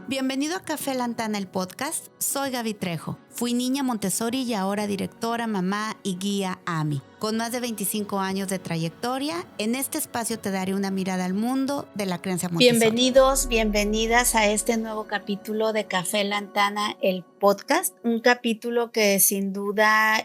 Bienvenido a Café Lantana, el podcast. Soy Gaby Trejo. Fui niña Montessori y ahora directora, mamá y guía AMI. Con más de 25 años de trayectoria, en este espacio te daré una mirada al mundo de la crianza Montessori. Bienvenidos, bienvenidas a este nuevo capítulo de Café Lantana, el podcast. Un capítulo que sin duda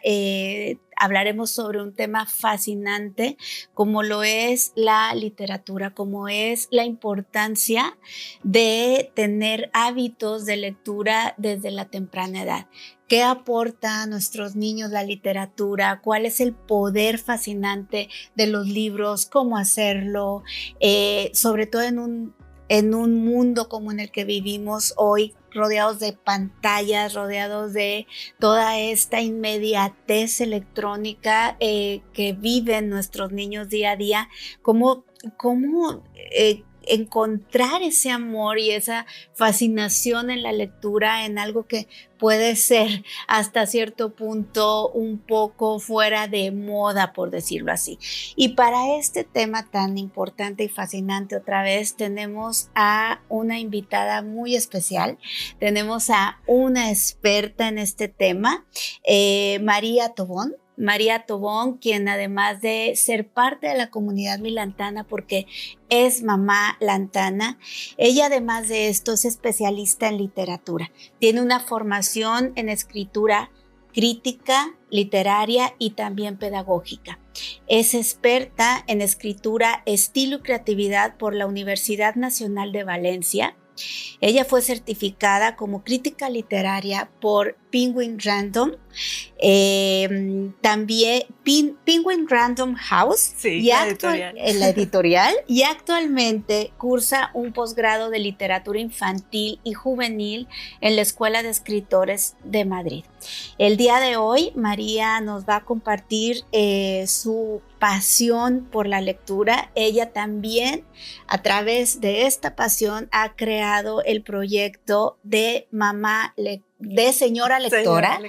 hablaremos sobre un tema fascinante como lo es la literatura, como es la importancia de tener hábitos de lectura desde la temprana edad. ¿Qué aporta a nuestros niños la literatura? ¿Cuál es el poder fascinante de los libros? ¿Cómo hacerlo? Sobre todo en un mundo como en el que vivimos hoy, rodeados de pantallas, rodeados de toda esta inmediatez electrónica que viven nuestros niños día a día. ¿Cómo encontrar ese amor y esa fascinación en la lectura, en algo que puede ser hasta cierto punto un poco fuera de moda, por decirlo así? Y para este tema tan importante y fascinante, otra vez tenemos a una invitada muy especial, tenemos a una experta en este tema, María Tobón. María Tobón, quien además de ser parte de la comunidad milantana porque es mamá lantana, ella además de esto es especialista en literatura. Tiene una formación en escritura crítica, literaria y también pedagógica. Es experta en escritura, estilo y creatividad por la Universidad Nacional de Valencia. Ella fue certificada como crítica literaria por Penguin Random, también Penguin Random House, sí, la editorial, y actualmente cursa un posgrado de literatura infantil y juvenil en la Escuela de Escritores de Madrid. El día de hoy, María nos va a compartir su pasión por la lectura. Ella también, a través de esta pasión, ha creado el proyecto de Señora Lectora,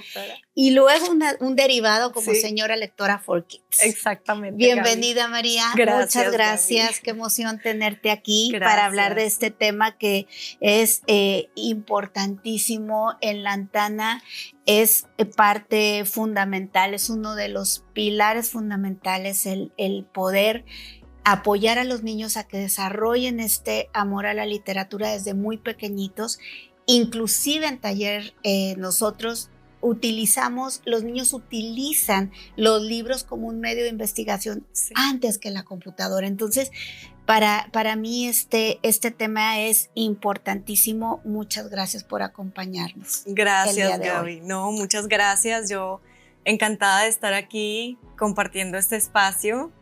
y luego un derivado como Señora Lectora for Kids. Exactamente. Bienvenida, Gaby. María. Gracias, muchas gracias. Gaby. Qué emoción tenerte aquí para hablar de este tema que es importantísimo en Lantana. Es parte fundamental, es uno de los pilares fundamentales el poder apoyar a los niños a que desarrollen este amor a la literatura desde muy pequeñitos. Inclusive en taller nosotros los niños utilizan los libros como un medio de investigación antes que la computadora. Entonces, para mí este tema es importantísimo. Muchas gracias por acompañarnos. Gracias, Gaby. No, muchas gracias. Yo encantada de estar aquí compartiendo este espacio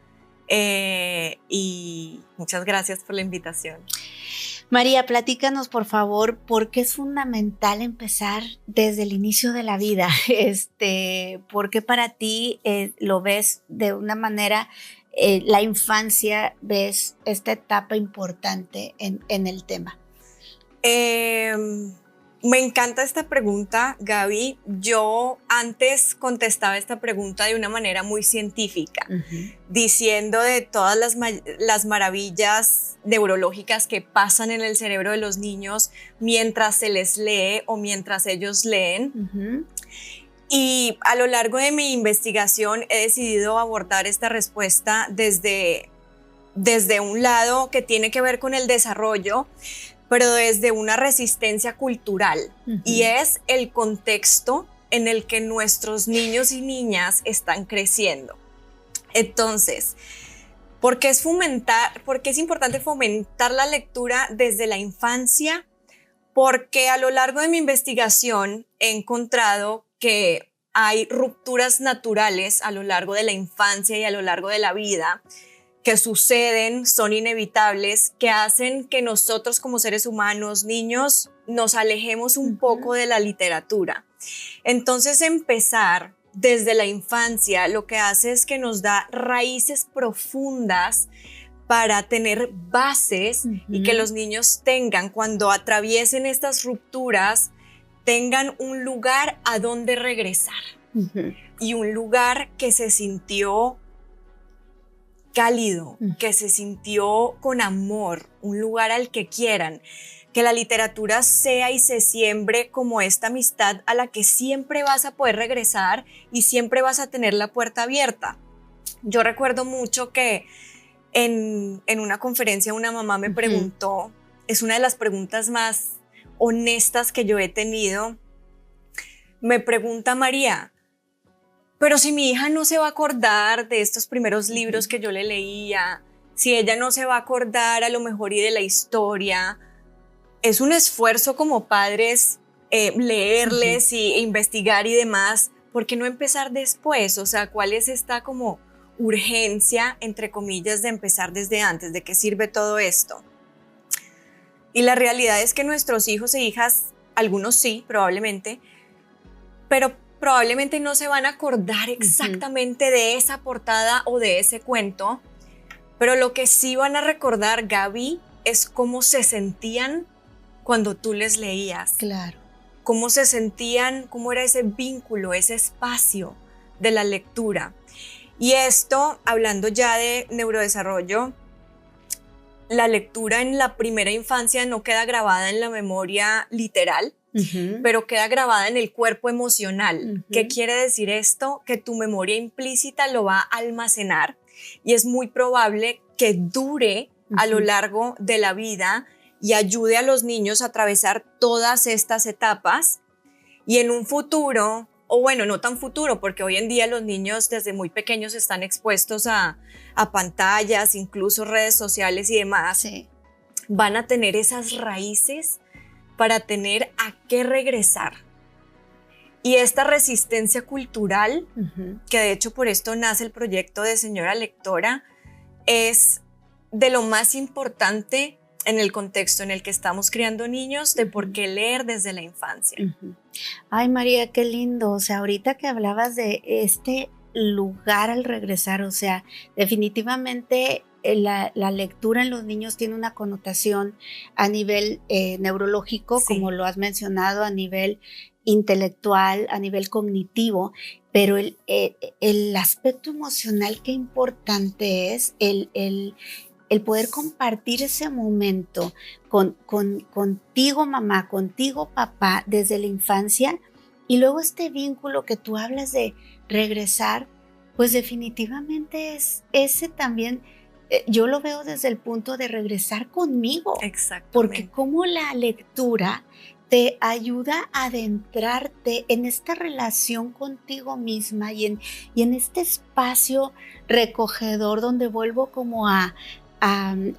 y muchas gracias por la invitación. María, platícanos por favor, ¿por qué es fundamental empezar desde el inicio de la vida? ¿Por qué para ti lo ves de una manera, la infancia, ves esta etapa importante en el tema? Me encanta esta pregunta, Gaby. Yo antes contestaba esta pregunta de una manera muy científica, diciendo de todas las maravillas neurológicas que pasan en el cerebro de los niños mientras se les lee o mientras ellos leen. Y a lo largo de mi investigación he decidido abordar esta respuesta desde un lado que tiene que ver con el desarrollo, pero desde una resistencia cultural, y es el contexto en el que nuestros niños y niñas están creciendo. Entonces, ¿por qué es importante fomentar la lectura desde la infancia? Porque a lo largo de mi investigación he encontrado que hay rupturas naturales a lo largo de la infancia y a lo largo de la vida que suceden, son inevitables, que hacen que nosotros como seres humanos, niños, nos alejemos un poco de la literatura. Entonces, empezar desde la infancia lo que hace es que nos da raíces profundas para tener bases y que los niños tengan, cuando atraviesen estas rupturas, tengan un lugar a donde regresar y un lugar que se sintió cálido, que se sintió con amor, un lugar al que quieran. que la literatura sea y se siembre como esta amistad a la que siempre vas a poder regresar y siempre vas a tener la puerta abierta. Yo recuerdo mucho que en una conferencia una mamá me preguntó, es una de las preguntas más honestas que yo he tenido, me pregunta: María, pero si mi hija no se va a acordar de estos primeros libros que yo le leía, si ella no se va a acordar a lo mejor y de la historia, es un esfuerzo como padres leerles e investigar y demás, ¿por qué no empezar después? O sea, ¿cuál es esta como urgencia, entre comillas, de empezar desde antes? ¿De qué sirve todo esto? Y la realidad es que nuestros hijos e hijas, algunos sí, probablemente, pero probablemente no se van a acordar exactamente de esa portada o de ese cuento, pero lo que sí van a recordar, Gaby, es cómo se sentían cuando tú les leías. Claro. Cómo se sentían, cómo era ese vínculo, ese espacio de la lectura. Y esto, hablando ya de neurodesarrollo, la lectura en la primera infancia no queda grabada en la memoria literal, pero queda grabada en el cuerpo emocional. ¿Qué quiere decir esto? Que tu memoria implícita lo va a almacenar y es muy probable que dure a lo largo de la vida y ayude a los niños a atravesar todas estas etapas. Y en un futuro, o bueno, no tan futuro, porque hoy en día los niños desde muy pequeños están expuestos a pantallas, incluso redes sociales y demás, van a tener esas raíces para tener a qué regresar. Y esta resistencia cultural, que de hecho por esto nace el proyecto de Señora Lectora, es de lo más importante en el contexto en el que estamos criando niños, de por qué leer desde la infancia. Ay, María, qué lindo. O sea, ahorita que hablabas de este lugar al regresar, o sea, definitivamente la lectura en los niños tiene una connotación a nivel neurológico, como lo has mencionado, a nivel intelectual, a nivel cognitivo, pero el aspecto emocional, qué importante es el poder compartir ese momento contigo mamá, contigo papá desde la infancia, y luego este vínculo que tú hablas de regresar, pues definitivamente es ese también. Yo lo veo desde el punto de regresar conmigo. Exactamente. Porque como la lectura te ayuda a adentrarte en esta relación contigo misma y en este espacio recogedor donde vuelvo como a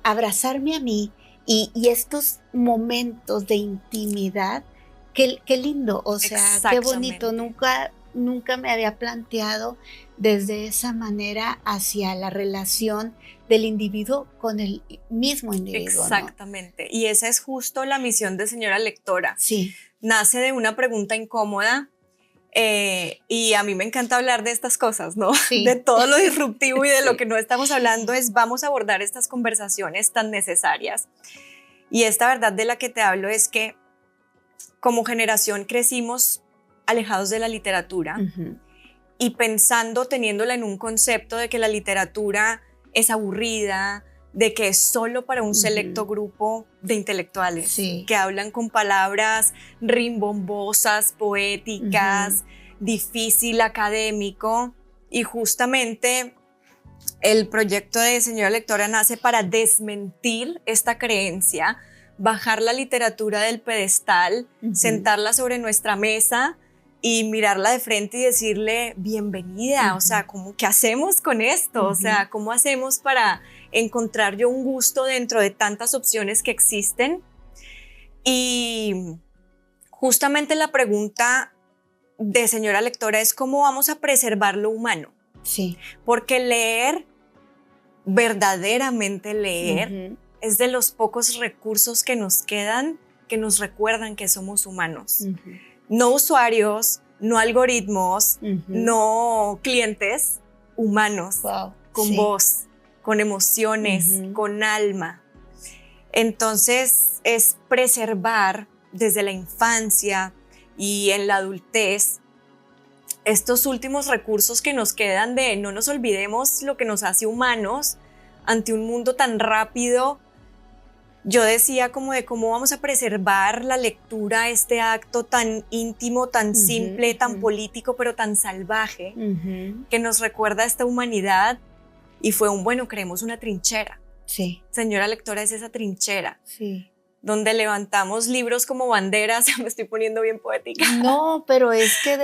abrazarme a mí y estos momentos de intimidad, qué lindo, o sea, qué bonito, nunca me había planteado desde esa manera hacia la relación del individuo con el mismo individuo. Exactamente, ¿no? Y esa es justo la misión de Señora Lectora. Sí. Nace de una pregunta incómoda y a mí me encanta hablar de estas cosas, ¿no? Sí. De todo lo disruptivo y de lo que no estamos hablando vamos a abordar estas conversaciones tan necesarias. Y esta verdad de la que te hablo es que como generación crecimos alejados de la literatura y teniéndola en un concepto de que la literatura es aburrida, de que es solo para un selecto grupo de intelectuales que hablan con palabras rimbombosas, poéticas, difícil académico, y justamente el proyecto de Señora Lectora nace para desmentir esta creencia, bajar la literatura del pedestal, sentarla sobre nuestra mesa y mirarla de frente y decirle bienvenida, o sea, ¿qué hacemos con esto? O sea, ¿cómo hacemos para encontrar yo un gusto dentro de tantas opciones que existen? Y justamente la pregunta de Señora Lectora es ¿cómo vamos a preservar lo humano? Sí. Porque leer, verdaderamente leer, es de los pocos recursos que nos quedan que nos recuerdan que somos humanos. No usuarios, no algoritmos, no clientes, humanos, con voz, con emociones, con alma. Entonces es preservar desde la infancia y en la adultez estos últimos recursos que nos quedan de no nos olvidemos lo que nos hace humanos ante un mundo tan rápido yo decía como de cómo vamos a preservar la lectura, este acto tan íntimo, tan simple, tan político, pero tan salvaje, que nos recuerda a esta humanidad, y fue bueno, creemos una trinchera. Sí. Señora lectora, es esa trinchera. Sí. Donde levantamos libros como banderas, me estoy poniendo bien poética. No, pero es que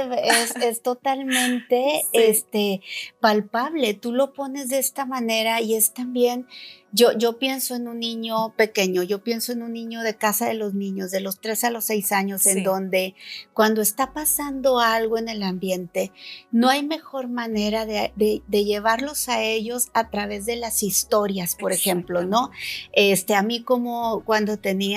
es totalmente sí. Palpable. Tú lo pones de esta manera y es también, yo pienso en un niño pequeño, yo pienso en un niño de casa de los niños, de los 3 a los 6 años, Sí. en donde cuando está pasando algo en el ambiente, no hay mejor manera de llevarlos a ellos a través de las historias, por ejemplo, ¿no? A mí, como cuando tenía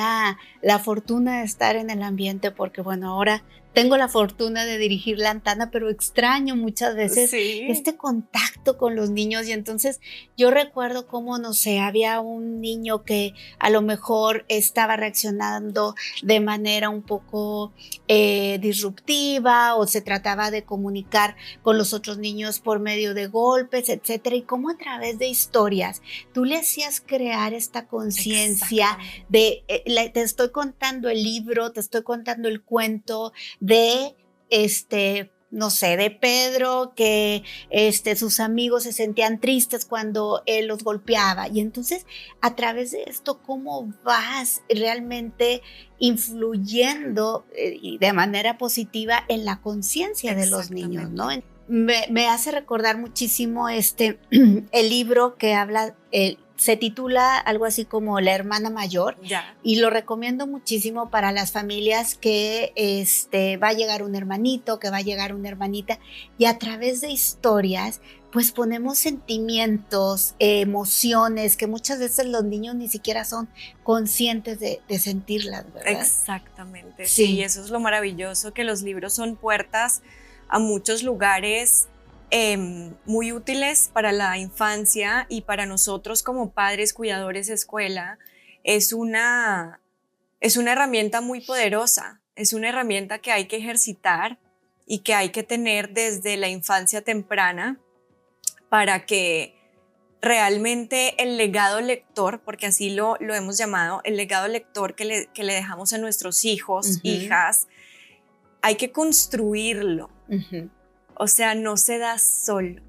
la fortuna de estar en el ambiente, porque bueno, ahora tengo la fortuna de dirigir la Antana, pero extraño muchas veces este contacto con los niños, y entonces yo recuerdo cómo, no sé, había un niño que a lo mejor estaba reaccionando de manera un poco disruptiva, o se trataba de comunicar con los otros niños por medio de golpes, etcétera, y cómo a través de historias tú le hacías crear esta conciencia de te estoy contando el libro, te estoy contando el cuento de no sé, de Pedro, que sus amigos se sentían tristes cuando él los golpeaba, y entonces a través de esto, cómo vas realmente influyendo de manera positiva en la conciencia de los niños, ¿no? Me hace recordar muchísimo el libro que habla, se titula algo así como La hermana mayor, y lo recomiendo muchísimo para las familias que va a llegar un hermanito, que va a llegar una hermanita, y a través de historias pues ponemos sentimientos, emociones que muchas veces los niños ni siquiera son conscientes de sentirlas, ¿verdad? Exactamente, sí, y eso es lo maravilloso, que los libros son puertas a muchos lugares muy útiles para la infancia, y para nosotros como padres, cuidadores, escuela, es una herramienta muy poderosa, es una herramienta que hay que ejercitar y que hay que tener desde la infancia temprana, para que realmente el legado lector, porque así lo hemos llamado, el legado lector que le dejamos a nuestros hijos, hijas, hay que construirlo. O sea, no se da solo.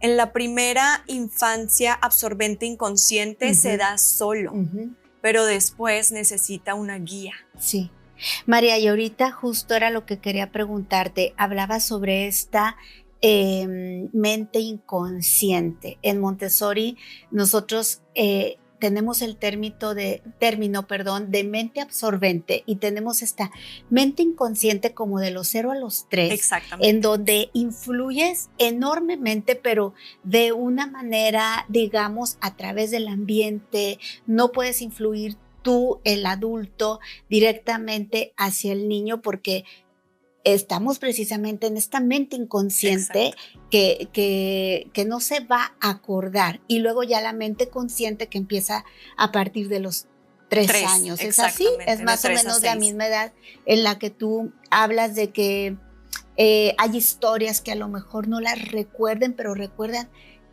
En la primera infancia absorbente inconsciente se da solo, pero después necesita una guía. Sí. María, y ahorita justo era lo que quería preguntarte. Hablabas sobre esta mente inconsciente. En Montessori nosotros tenemos el término de mente absorbente, y tenemos esta mente inconsciente como de los 0 a los 3, en donde influyes enormemente, pero de una manera, digamos, a través del ambiente. No puedes influir tú, el adulto, directamente hacia el niño, porque estamos precisamente en esta mente inconsciente que no se va a acordar, y luego ya la mente consciente que empieza a partir de los 3 años. ¿Es así? Es más o menos de la misma edad en la que tú hablas de que hay historias que a lo mejor no las recuerden, pero recuerdan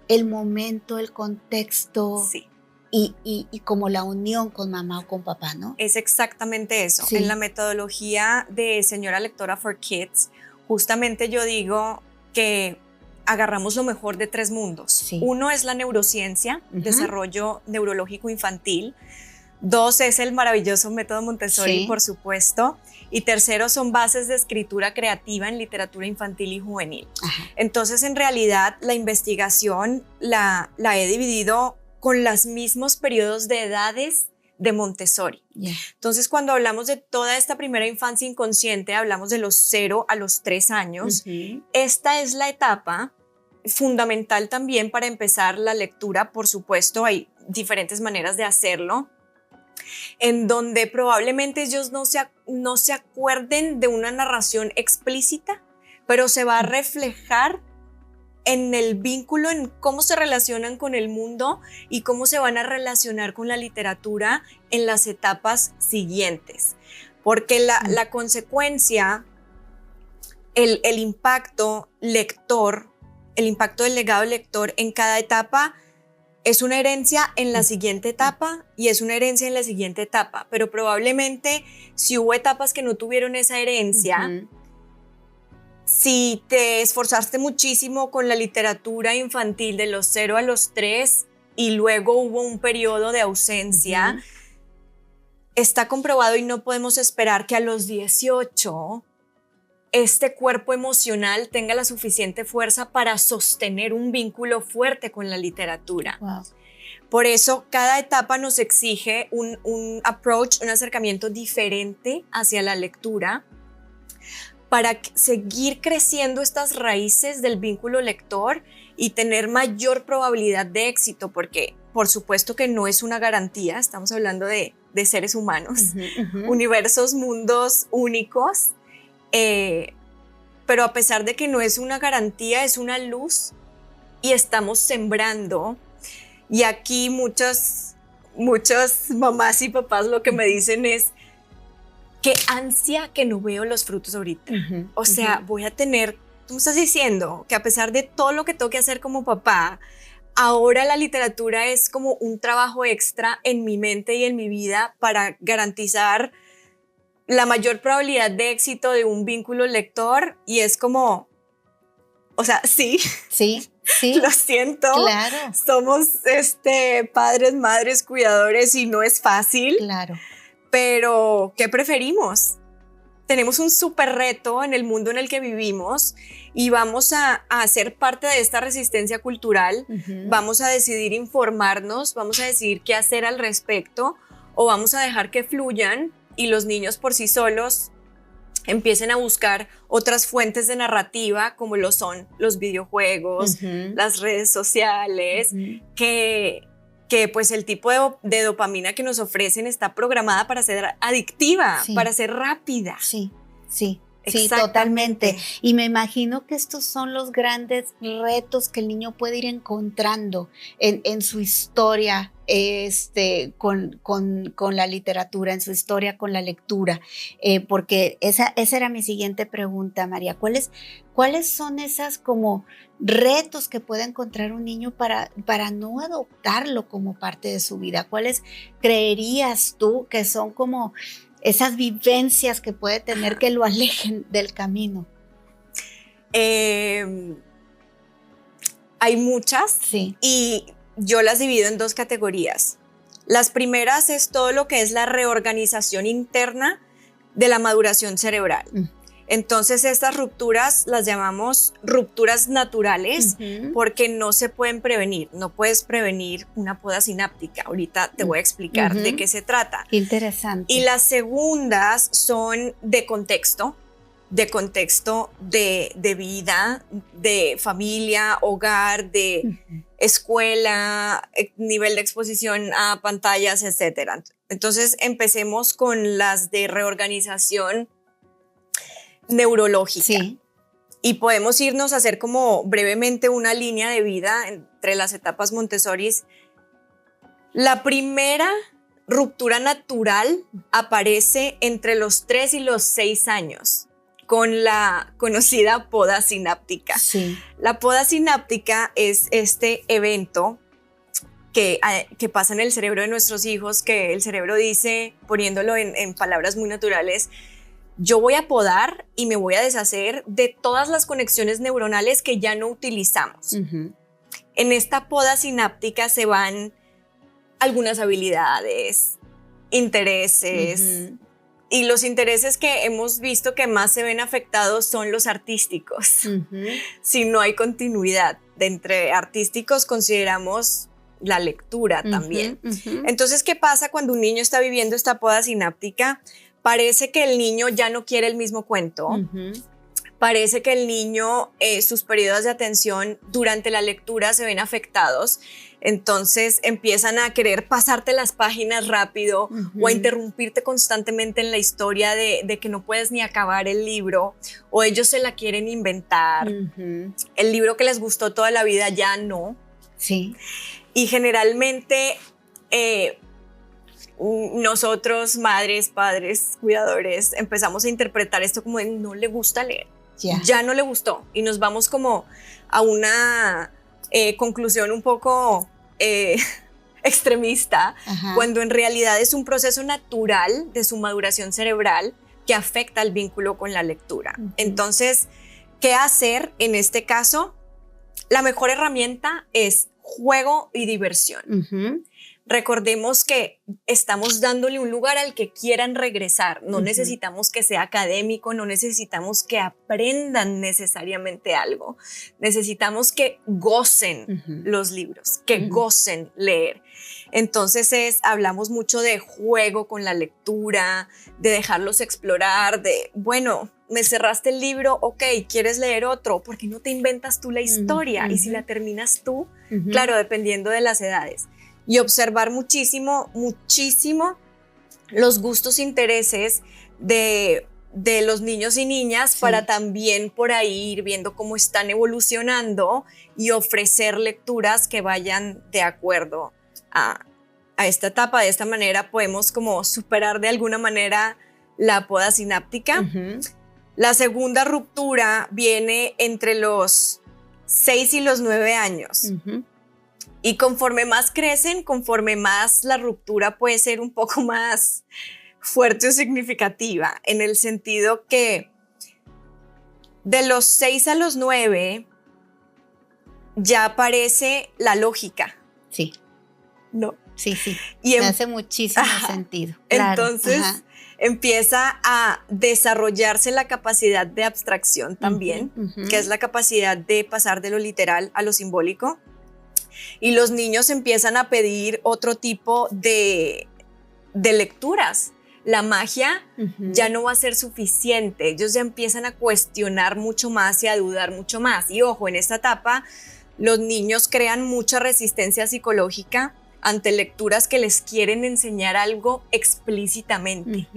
el momento, el contexto. Sí. Y como la unión con mamá o con papá, ¿no? Es exactamente eso. Sí. En la metodología de Señora Lectora for Kids, justamente yo digo que agarramos lo mejor de 3 mundos. Sí. 1 es la neurociencia, desarrollo neurológico infantil. 2 es el maravilloso método Montessori, por supuesto. Y 3 son bases de escritura creativa en literatura infantil y juvenil. Entonces, en realidad, la investigación la he dividido con los mismos periodos de edades de Montessori. Entonces, cuando hablamos de toda esta primera infancia inconsciente, hablamos de los 0 a los 3 años. Esta es la etapa fundamental también para empezar la lectura. Por supuesto, hay diferentes maneras de hacerlo, en donde probablemente ellos no se acuerden de una narración explícita, pero se va a reflejar en el vínculo, en cómo se relacionan con el mundo y cómo se van a relacionar con la literatura en las etapas siguientes. Porque la consecuencia, el impacto lector, el impacto del legado lector en cada etapa es una herencia en la siguiente etapa y es una herencia en la siguiente etapa, pero probablemente si hubo etapas que no tuvieron esa herencia, si te esforzaste muchísimo con la literatura infantil de los 0 a los 3 y luego hubo un periodo de ausencia, está comprobado y no podemos esperar que a los 18 este cuerpo emocional tenga la suficiente fuerza para sostener un vínculo fuerte con la literatura. Wow. Por eso cada etapa nos exige un approach, un acercamiento diferente hacia la lectura para seguir creciendo estas raíces del vínculo lector y tener mayor probabilidad de éxito, porque por supuesto que no es una garantía, estamos hablando de seres humanos, universos, mundos únicos, pero a pesar de que no es una garantía, es una luz y estamos sembrando. Y aquí muchas mamás y papás lo que me dicen es: qué ansia que no veo los frutos ahorita. O sea, voy a tener, tú me estás diciendo que a pesar de todo lo que tengo que hacer como papá, ahora la literatura es como un trabajo extra en mi mente y en mi vida para garantizar la mayor probabilidad de éxito de un vínculo lector. Y es como, o sea, sí, lo siento, claro. Somos padres, madres, cuidadores y no es fácil, Claro. pero ¿qué preferimos? Tenemos un súper reto en el mundo en el que vivimos y vamos a ser parte de esta resistencia cultural. Vamos a decidir informarnos, vamos a decidir qué hacer al respecto, o vamos a dejar que fluyan y los niños por sí solos empiecen a buscar otras fuentes de narrativa, como lo son los videojuegos, las redes sociales, que pues el tipo de dopamina que nos ofrecen está programada para ser adictiva, para ser rápida. Sí, totalmente. Y me imagino que estos son los grandes retos que el niño puede ir encontrando en su historia con la literatura, en su historia con la lectura. Porque esa era mi siguiente pregunta, María. ¿Cuáles son esas como retos que puede encontrar un niño para no adoptarlo como parte de su vida? ¿Cuáles creerías tú que son como esas vivencias que puede tener que lo alejen del camino? Hay muchas, y yo las divido en dos categorías. Las primeras es todo lo que es la reorganización interna de la maduración cerebral. Entonces estas rupturas las llamamos rupturas naturales, porque no se pueden prevenir. No puedes prevenir una poda sináptica. Ahorita te voy a explicar de qué se trata. Interesante. Y las segundas son de contexto de vida, de familia, hogar, de escuela, nivel de exposición a pantallas, etc. Entonces empecemos con las de reorganización neurológica. Y podemos irnos a hacer como brevemente una línea de vida entre las etapas Montessoris. La primera ruptura natural aparece entre los 3 y los 6 años con la conocida poda sináptica. La poda sináptica es este evento que pasa en el cerebro de nuestros hijos, que el cerebro dice, poniéndolo en palabras muy naturales: yo voy a podar y me voy a deshacer de todas las conexiones neuronales que ya no utilizamos. En esta poda sináptica se van algunas habilidades, intereses, y los intereses que hemos visto que más se ven afectados son los artísticos. Si no hay continuidad de entre artísticos, consideramos la lectura también. Entonces, ¿qué pasa cuando un niño está viviendo esta poda sináptica? Parece que el niño ya no quiere el mismo cuento. Parece que el niño, sus periodos de atención durante la lectura se ven afectados. Entonces empiezan a querer pasarte las páginas rápido o a interrumpirte constantemente en la historia de que no puedes ni acabar el libro, o ellos se la quieren inventar. El libro que les gustó toda la vida ya no. Y generalmente nosotros, madres, padres, cuidadores, empezamos a interpretar esto como de no le gusta leer, ya no le gustó, y nos vamos como a una conclusión un poco extremista, cuando en realidad es un proceso natural de su maduración cerebral que afecta el vínculo con la lectura. Entonces, ¿qué hacer en este caso? La mejor herramienta es juego y diversión. Recordemos que estamos dándole un lugar al que quieran regresar. No necesitamos que sea académico, no necesitamos que aprendan necesariamente algo. Necesitamos que gocen los libros, que gocen leer. Entonces hablamos mucho de juego con la lectura, de dejarlos explorar, de, bueno, me cerraste el libro, ok, ¿quieres leer otro? ¿Por qué no te inventas tú la historia? Y si la terminas tú, claro, dependiendo de las edades. Y observar muchísimo los gustos e intereses de los niños y niñas para también por ahí ir viendo cómo están evolucionando y ofrecer lecturas que vayan de acuerdo a esta etapa. De esta manera podemos como superar de alguna manera la poda sináptica. La segunda ruptura viene entre los 6 y los 9 años. Y conforme más crecen, conforme más la ruptura puede ser un poco más fuerte o significativa, en el sentido que de los 6 a los 9 ya aparece la lógica. Sí. ¿No? Sí. Y me hace muchísimo sentido. Claro. Entonces empieza a desarrollarse la capacidad de abstracción también, que es la capacidad de pasar de lo literal a lo simbólico. Y los niños empiezan a pedir otro tipo de lecturas. La magia ya no va a ser suficiente. Ellos ya empiezan a cuestionar mucho más y a dudar mucho más. Y ojo, en esta etapa los niños crean mucha resistencia psicológica ante lecturas que les quieren enseñar algo explícitamente.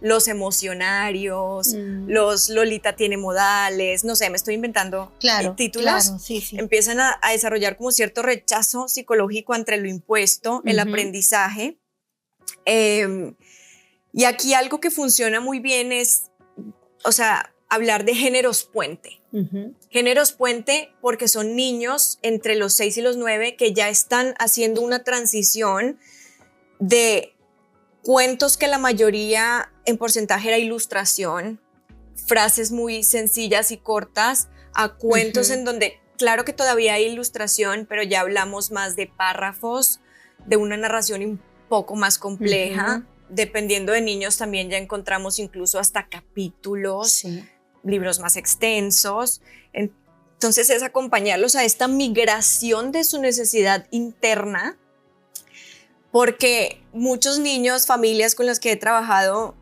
Los emocionarios, los Lolita tiene modales, no sé, me estoy inventando títulos. Claro, sí. Empiezan a desarrollar como cierto rechazo psicológico ante lo impuesto, el aprendizaje. Y aquí algo que funciona muy bien es, o sea, hablar de géneros puente. Géneros puente porque son niños entre los 6 y los 9 que ya están haciendo una transición de cuentos que la mayoría en porcentaje era ilustración, frases muy sencillas y cortas, a cuentos en donde, claro que todavía hay ilustración, pero ya hablamos más de párrafos, de una narración un poco más compleja. Dependiendo de niños también ya encontramos incluso hasta capítulos, libros más extensos. Entonces es acompañarlos a esta migración de su necesidad interna, porque muchos niños, familias con las que he trabajado,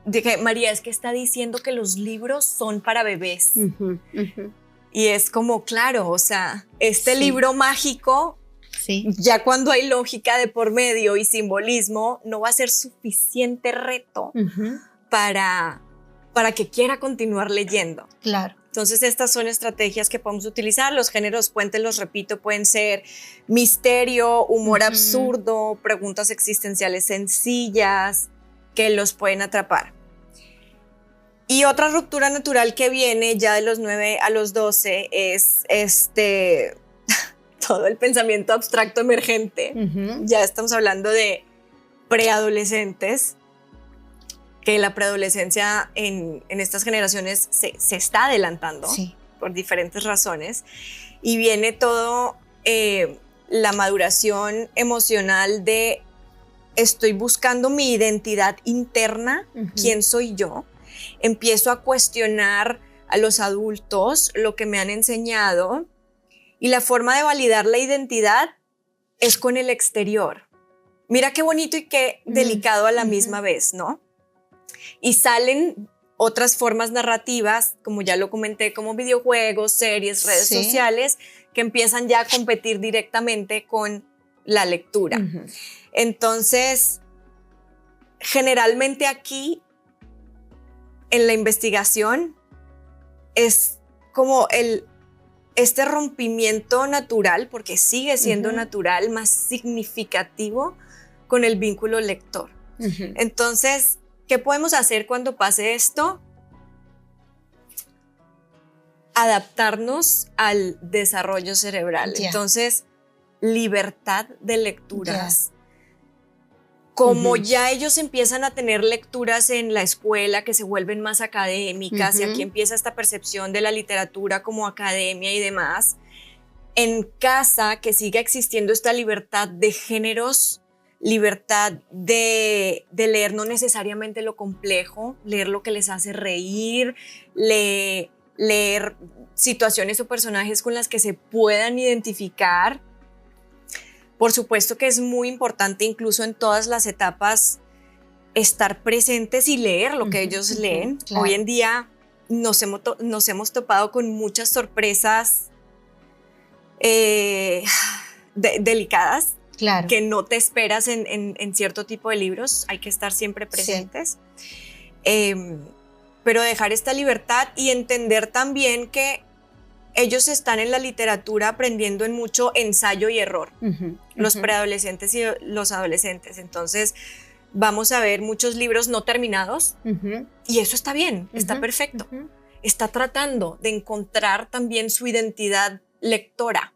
dije, María, es que está diciendo que los libros son para bebés. Y es como, claro, o sea, libro mágico, ya cuando hay lógica de por medio y simbolismo, no va a ser suficiente reto para que quiera continuar leyendo. Claro. Entonces estas son estrategias que podemos utilizar. Los géneros puentes, los repito, pueden ser misterio, humor absurdo, preguntas existenciales sencillas que los pueden atrapar. Y otra ruptura natural que viene ya de los 9 a los 12 es todo el pensamiento abstracto emergente. Ya estamos hablando de preadolescentes, que la preadolescencia en estas generaciones se está adelantando por diferentes razones, y viene todo la maduración emocional de estoy buscando mi identidad interna, quién soy yo, empiezo a cuestionar a los adultos lo que me han enseñado, y la forma de validar la identidad es con el exterior. Mira qué bonito y qué delicado a la misma vez, ¿no? Y salen otras formas narrativas, como ya lo comenté, como videojuegos, series, redes sociales, que empiezan ya a competir directamente con la lectura. Entonces, generalmente aquí, en la investigación, es como este rompimiento natural, porque sigue siendo natural, más significativo con el vínculo lector. Entonces, ¿qué podemos hacer cuando pase esto? Adaptarnos al desarrollo cerebral. Entonces, libertad de lecturas. Como ya ellos empiezan a tener lecturas en la escuela que se vuelven más académicas y aquí empieza esta percepción de la literatura como academia y demás, en casa que siga existiendo esta libertad de géneros, libertad de leer no necesariamente lo complejo, leer lo que les hace reír, leer situaciones o personajes con las que se puedan identificar. Por supuesto que es muy importante incluso en todas las etapas estar presentes y leer lo que ellos leen. Claro. Hoy en día nos hemos topado con muchas sorpresas delicadas, claro, que no te esperas en cierto tipo de libros. Hay que estar siempre presentes. Sí. Pero dejar esta libertad y entender también que ellos están en la literatura aprendiendo en mucho ensayo y error, los preadolescentes y los adolescentes. Entonces vamos a ver muchos libros no terminados y eso está bien, está perfecto. Está tratando de encontrar también su identidad lectora.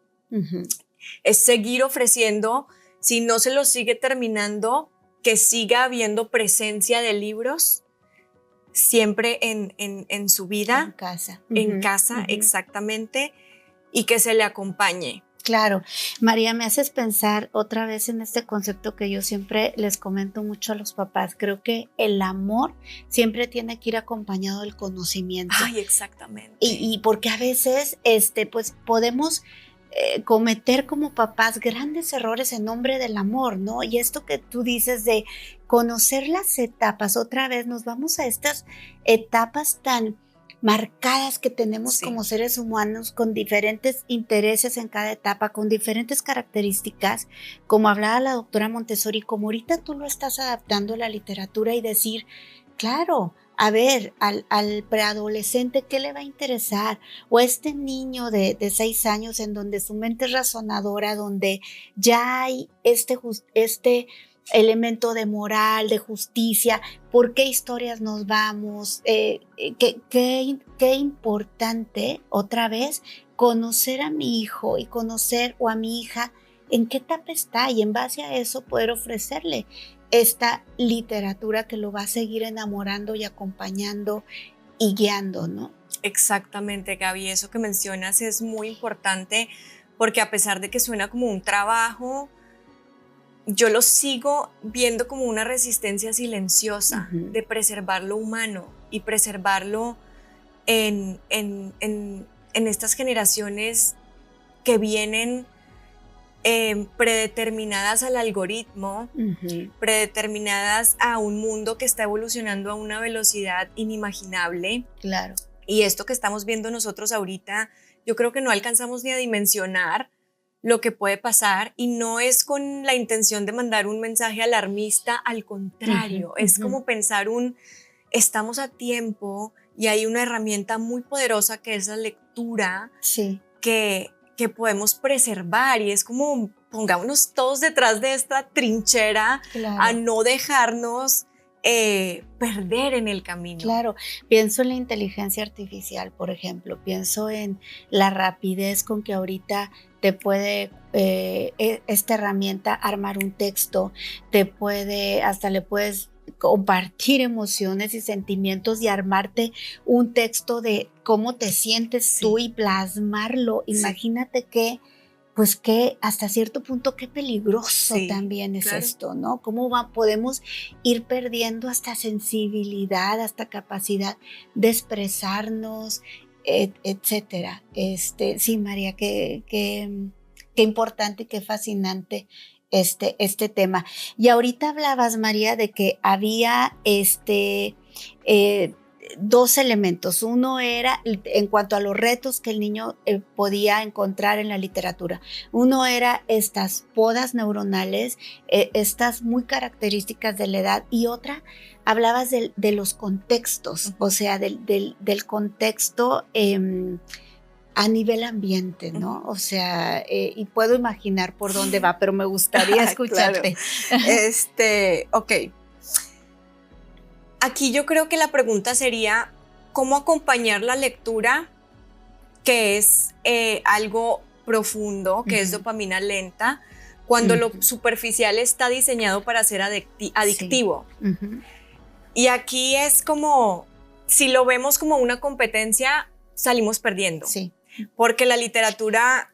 Es seguir ofreciendo, si no se lo sigue terminando, que siga habiendo presencia de libros siempre en su vida. En casa. En casa, exactamente, y que se le acompañe. Claro. María, me haces pensar otra vez en este concepto que yo siempre les comento mucho a los papás. Creo que el amor siempre tiene que ir acompañado del conocimiento. Ay, exactamente. Y porque a veces, pues podemos cometer como papás grandes errores en nombre del amor, ¿no? Y esto que tú dices de conocer las etapas, otra vez nos vamos a estas etapas tan marcadas que tenemos como seres humanos, con diferentes intereses en cada etapa, con diferentes características, como hablaba la doctora Montessori, como ahorita tú lo estás adaptando a la literatura y decir, claro, a ver, al preadolescente, ¿qué le va a interesar? O a este niño de 6 años en donde su mente es razonadora, donde ya hay este elemento de moral, de justicia, ¿por qué historias nos vamos? Qué importante, otra vez, conocer a mi hijo y conocer o a mi hija en qué etapa está y en base a eso poder ofrecerle esta literatura que lo va a seguir enamorando y acompañando y guiando, ¿no? Exactamente, Gaby, eso que mencionas es muy importante porque a pesar de que suena como un trabajo, yo lo sigo viendo como una resistencia silenciosa de preservar lo humano y preservarlo en estas generaciones que vienen predeterminadas al algoritmo, predeterminadas a un mundo que está evolucionando a una velocidad inimaginable. Claro. Y esto que estamos viendo nosotros ahorita, yo creo que no alcanzamos ni a dimensionar lo que puede pasar, y no es con la intención de mandar un mensaje alarmista, al contrario, es como pensar estamos a tiempo y hay una herramienta muy poderosa que es la lectura, que podemos preservar, y es como pongámonos todos detrás de esta trinchera, a no dejarnos perder en el camino. Claro, pienso en la inteligencia artificial, por ejemplo, pienso en la rapidez con que ahorita te puede esta herramienta armar un texto, hasta le puedes compartir emociones y sentimientos y armarte un texto de cómo te sientes tú y plasmarlo. Imagínate que hasta cierto punto qué peligroso también es esto, ¿no? Cómo podemos ir perdiendo hasta sensibilidad, hasta capacidad de expresarnos, etcétera. Sí, María, qué importante y qué fascinante este tema. Y ahorita hablabas, María, de que había dos elementos. Uno era en cuanto a los retos que el niño podía encontrar en la literatura. Uno era estas podas neuronales, estas muy características de la edad, y otra, hablabas de los contextos, o sea, del contexto a nivel ambiente, ¿no? O sea, y puedo imaginar por dónde va, pero me gustaría escucharte. Ok. Aquí yo creo que la pregunta sería, ¿cómo acompañar la lectura, que es algo profundo, que es dopamina lenta, cuando lo superficial está diseñado para ser adictivo. Sí. Y aquí es como, si lo vemos como una competencia, salimos perdiendo. Sí. Porque la literatura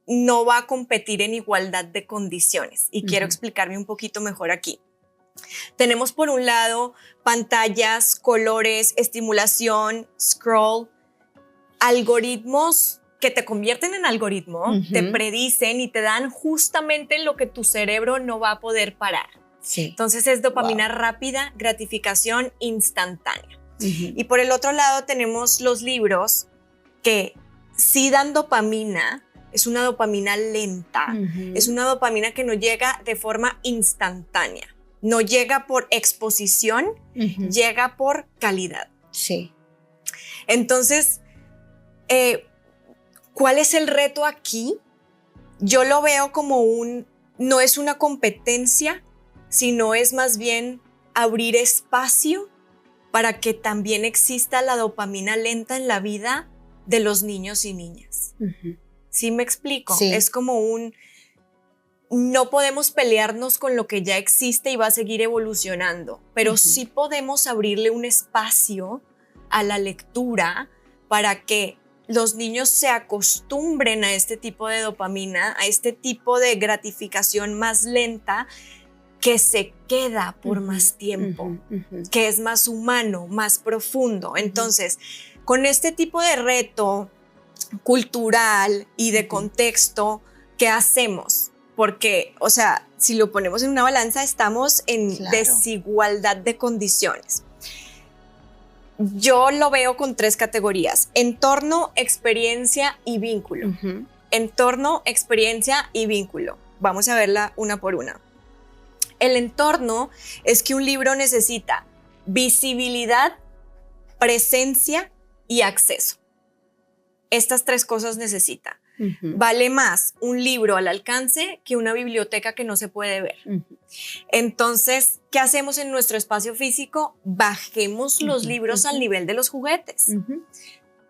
no va a competir en igualdad de condiciones. Y quiero explicarme un poquito mejor aquí. Tenemos por un lado pantallas, colores, estimulación, scroll, algoritmos que te convierten en algoritmo, te predicen y te dan justamente lo que tu cerebro no va a poder parar. Sí. Entonces es dopamina rápida, gratificación instantánea. Y por el otro lado tenemos los libros que sí dan dopamina, es una dopamina lenta, es una dopamina que no llega de forma instantánea, no llega por exposición, llega por calidad. Sí. Entonces, ¿cuál es el reto aquí? Yo lo veo como no es una competencia, sino es más bien abrir espacio para que también exista la dopamina lenta en la vida de los niños y niñas. ¿Sí me explico? Sí. Es como no podemos pelearnos con lo que ya existe y va a seguir evolucionando, pero sí podemos abrirle un espacio a la lectura para que los niños se acostumbren a este tipo de dopamina, a este tipo de gratificación más lenta que se queda por más tiempo, que es más humano, más profundo. Entonces, con este tipo de reto cultural y de contexto, ¿qué hacemos? Porque, o sea, si lo ponemos en una balanza, estamos en desigualdad de condiciones. Yo lo veo con 3 categorías: entorno, experiencia y vínculo. Entorno, experiencia y vínculo. Vamos a verla una por una. El entorno es que un libro necesita visibilidad, presencia y acceso. Estas 3 cosas necesita. Vale más un libro al alcance que una biblioteca que no se puede ver. Entonces, ¿qué hacemos en nuestro espacio físico? Bajemos los libros al nivel de los juguetes.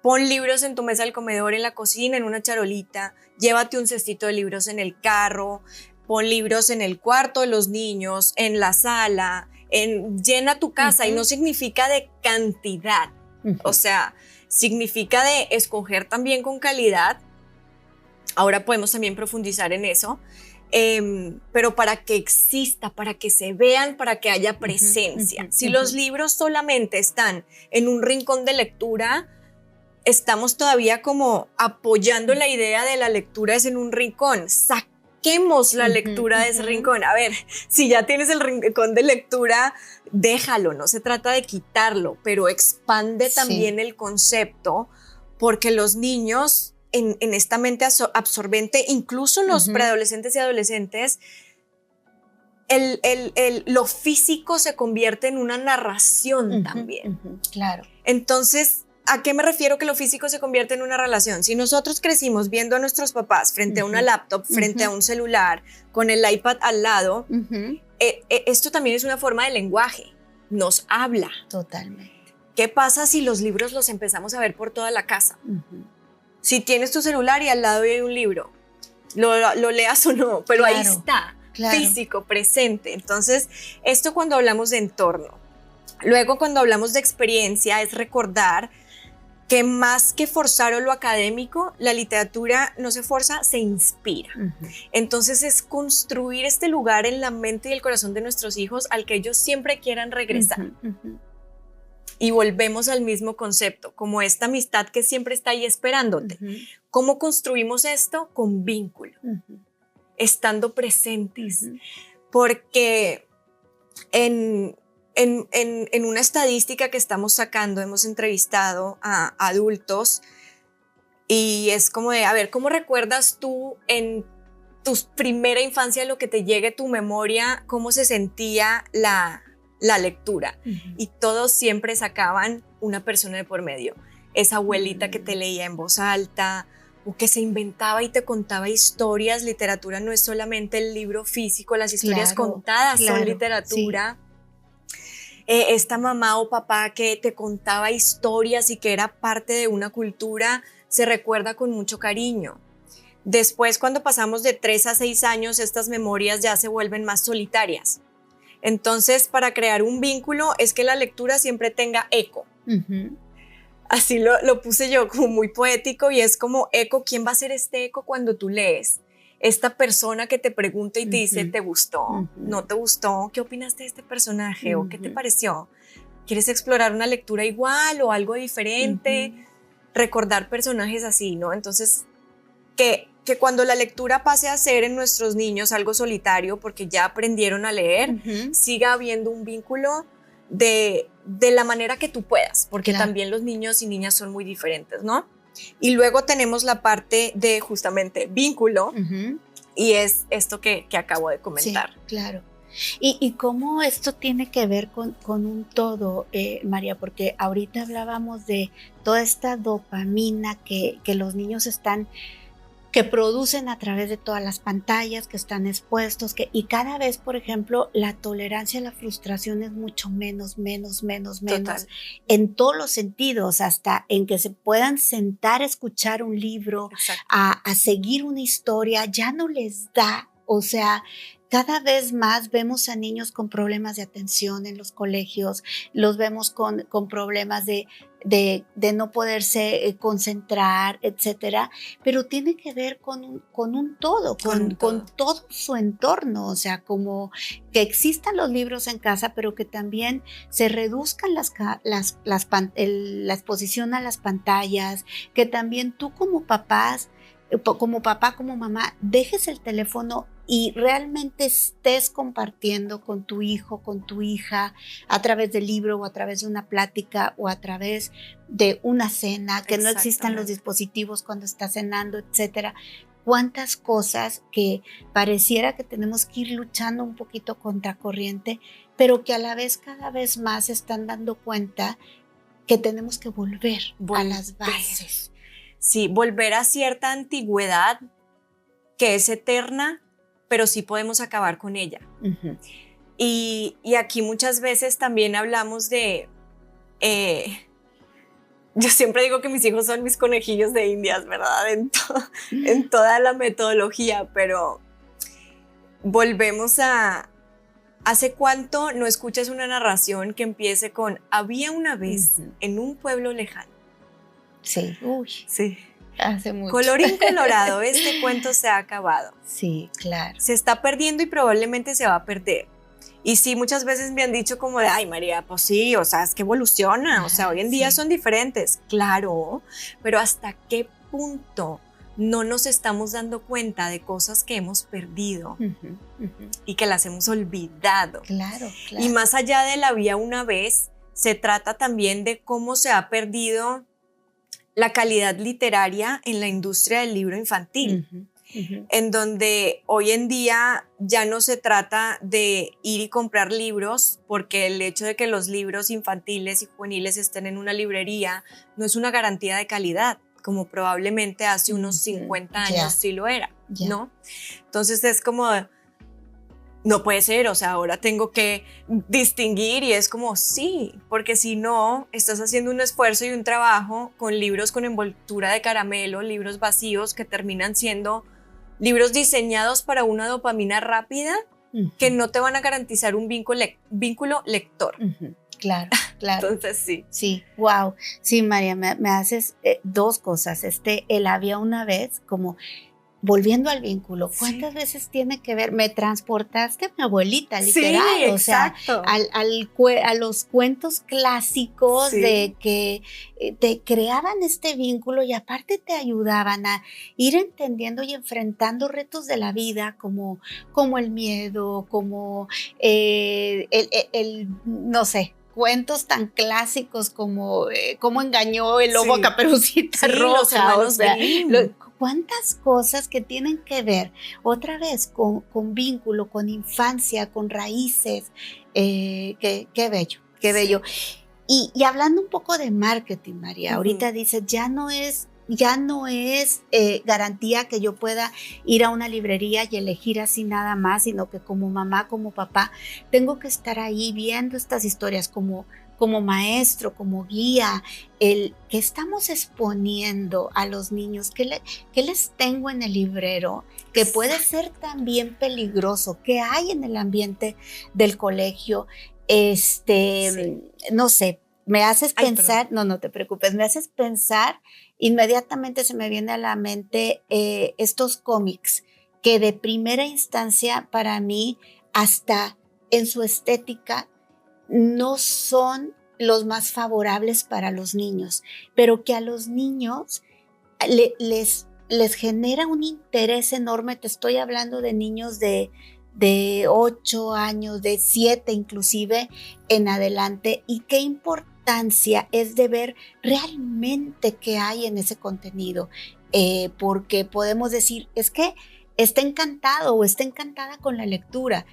Pon libros en tu mesa del comedor, en la cocina, en una charolita. Llévate un cestito de libros en el carro. Pon libros en el cuarto de los niños, en la sala. Llena tu casa. Y no significa de cantidad. O sea, significa de escoger también con calidad. Ahora podemos también profundizar en eso, pero para que exista, para que se vean, para que haya presencia. Si los libros solamente están en un rincón de lectura, estamos todavía como apoyando la idea de la lectura es en un rincón. Saquemos la lectura de ese rincón. A ver, si ya tienes el rincón de lectura, déjalo, no se trata de quitarlo, pero expande también el concepto, porque los niños en esta mente absorbente, incluso los preadolescentes y adolescentes, lo físico se convierte en una narración también. Claro. Entonces, ¿a qué me refiero que lo físico se convierte en una relación? Si nosotros crecimos viendo a nuestros papás frente a una laptop, frente a un celular, con el iPad al lado, esto también es una forma de lenguaje. Nos habla. Totalmente. ¿Qué pasa si los libros los empezamos a ver por toda la casa? Si tienes tu celular y al lado hay un libro, lo leas o no, pero ahí está, físico, presente. Entonces, esto cuando hablamos de entorno. Luego, cuando hablamos de experiencia, es recordar que más que forzar lo académico, la literatura no se forza, se inspira. Entonces, es construir este lugar en la mente y el corazón de nuestros hijos al que ellos siempre quieran regresar. Y volvemos al mismo concepto, como esta amistad que siempre está ahí esperándote. ¿Cómo construimos esto? Con vínculo, estando presentes. Porque en una estadística que estamos sacando, hemos entrevistado a adultos y es como de, a ver, ¿cómo recuerdas tú en tu primera infancia, lo que te llegue a tu memoria, cómo se sentía la lectura? Y todos siempre sacaban una persona de por medio, esa abuelita que te leía en voz alta o que se inventaba y te contaba historias. Literatura no es solamente el libro físico, las historias contadas son literatura. Esta mamá o papá que te contaba historias y que era parte de una cultura, se recuerda con mucho cariño. Después, cuando pasamos de 3 a 6 años, estas memorias ya se vuelven más solitarias. Entonces, para crear un vínculo es que la lectura siempre tenga eco. Así lo puse yo, como muy poético, y es como eco. ¿Quién va a ser este eco cuando tú lees? Esta persona que te pregunta y te dice, ¿te gustó? ¿No te gustó? ¿Qué opinaste de este personaje? ¿O qué te pareció? ¿Quieres explorar una lectura igual o algo diferente? Recordar personajes así, ¿no? Entonces, que cuando la lectura pase a ser en nuestros niños algo solitario porque ya aprendieron a leer, siga habiendo un vínculo de la manera que tú puedas, porque también los niños y niñas son muy diferentes, ¿no? Y luego tenemos la parte de justamente vínculo, y es esto que acabo de comentar. Sí, claro. ¿Y cómo esto tiene que ver con un todo, María? Porque ahorita hablábamos de toda esta dopamina que los niños que producen a través de todas las pantallas, que están expuestos, y cada vez, por ejemplo, la tolerancia a la frustración es mucho menos, Total. en todos los sentidos, hasta en que se puedan sentar a escuchar un libro, a seguir una historia, ya no les da, o sea, cada vez más vemos a niños con problemas de atención en los colegios, los vemos con problemas de no poderse concentrar, etcétera, pero tiene que ver con un todo, con todo su entorno, o sea, como que existan los libros en casa, pero que también se reduzcan la exposición a las pantallas, que también tú como papá, como mamá, dejes el teléfono y realmente estés compartiendo con tu hijo, con tu hija, a través del libro o a través de una plática o a través de una cena, que no existan los dispositivos cuando estás cenando, etcétera. Cuántas cosas que pareciera que tenemos que ir luchando un poquito contra corriente, pero que a la vez cada vez más se están dando cuenta que tenemos que volver a las bases. Sí, volver a cierta antigüedad que es eterna, pero sí podemos acabar con ella. Y aquí muchas veces también hablamos de... yo siempre digo que mis hijos son mis conejillos de indias, ¿verdad? En toda la metodología, pero volvemos a... ¿Hace cuánto no escuchas una narración que empiece con había una vez en un pueblo lejano? Sí. Uy. Sí. Hace mucho. Colorín colorado, este cuento se ha acabado. Sí, claro. Se está perdiendo y probablemente se va a perder. Y sí, muchas veces me han dicho como de, ay María, pues sí, o sea, es que evoluciona, o sea, hoy en día son diferentes. Claro, pero ¿hasta qué punto no nos estamos dando cuenta de cosas que hemos perdido y que las hemos olvidado? Claro. Y más allá de la había una vez, se trata también de cómo se ha perdido la calidad literaria en la industria del libro infantil, en donde hoy en día ya no se trata de ir y comprar libros, porque el hecho de que los libros infantiles y juveniles estén en una librería no es una garantía de calidad, como probablemente hace unos 50 años sí lo era, ¿no? Entonces es como... No puede ser, o sea, ahora tengo que distinguir, y es como sí, porque si no, estás haciendo un esfuerzo y un trabajo con libros con envoltura de caramelo, libros vacíos que terminan siendo libros diseñados para una dopamina rápida que no te van a garantizar un vínculo lector. Claro. Entonces sí. Sí, wow. Sí, María, me haces dos cosas. El había una vez, como... Volviendo al vínculo, ¿cuántas veces tiene que ver? Me transportaste a mi abuelita, literal. Sí, o sea, a los cuentos clásicos de que te creaban este vínculo y aparte te ayudaban a ir entendiendo y enfrentando retos de la vida como el miedo, como no sé, cuentos tan clásicos como cómo engañó el lobo a Caperucita Roja. Los hermanos Grimm. ¿Cuántas cosas que tienen que ver otra vez con vínculo, con infancia, con raíces? Qué bello, qué bello. Y hablando un poco de marketing, María, ahorita dices, ya no es ya no es garantía que yo pueda ir a una librería y elegir así nada más, sino que como mamá, como papá, tengo que estar ahí viendo estas historias como maestro, como guía, ¿qué estamos exponiendo a los niños? ¿Qué les tengo en el librero? Que puede ser también peligroso. ¿Qué hay en el ambiente del colegio? Sí. No sé, me haces pensar, no te preocupes, me haces pensar, inmediatamente se me viene a la mente estos cómics que de primera instancia para mí, hasta en su estética, no son los más favorables para los niños, pero que a los niños les genera un interés enorme. Te estoy hablando de niños de 8 años, de 7 inclusive en adelante, y qué importancia es de ver realmente qué hay en ese contenido, porque podemos decir, es que está encantado o está encantada con la lectura.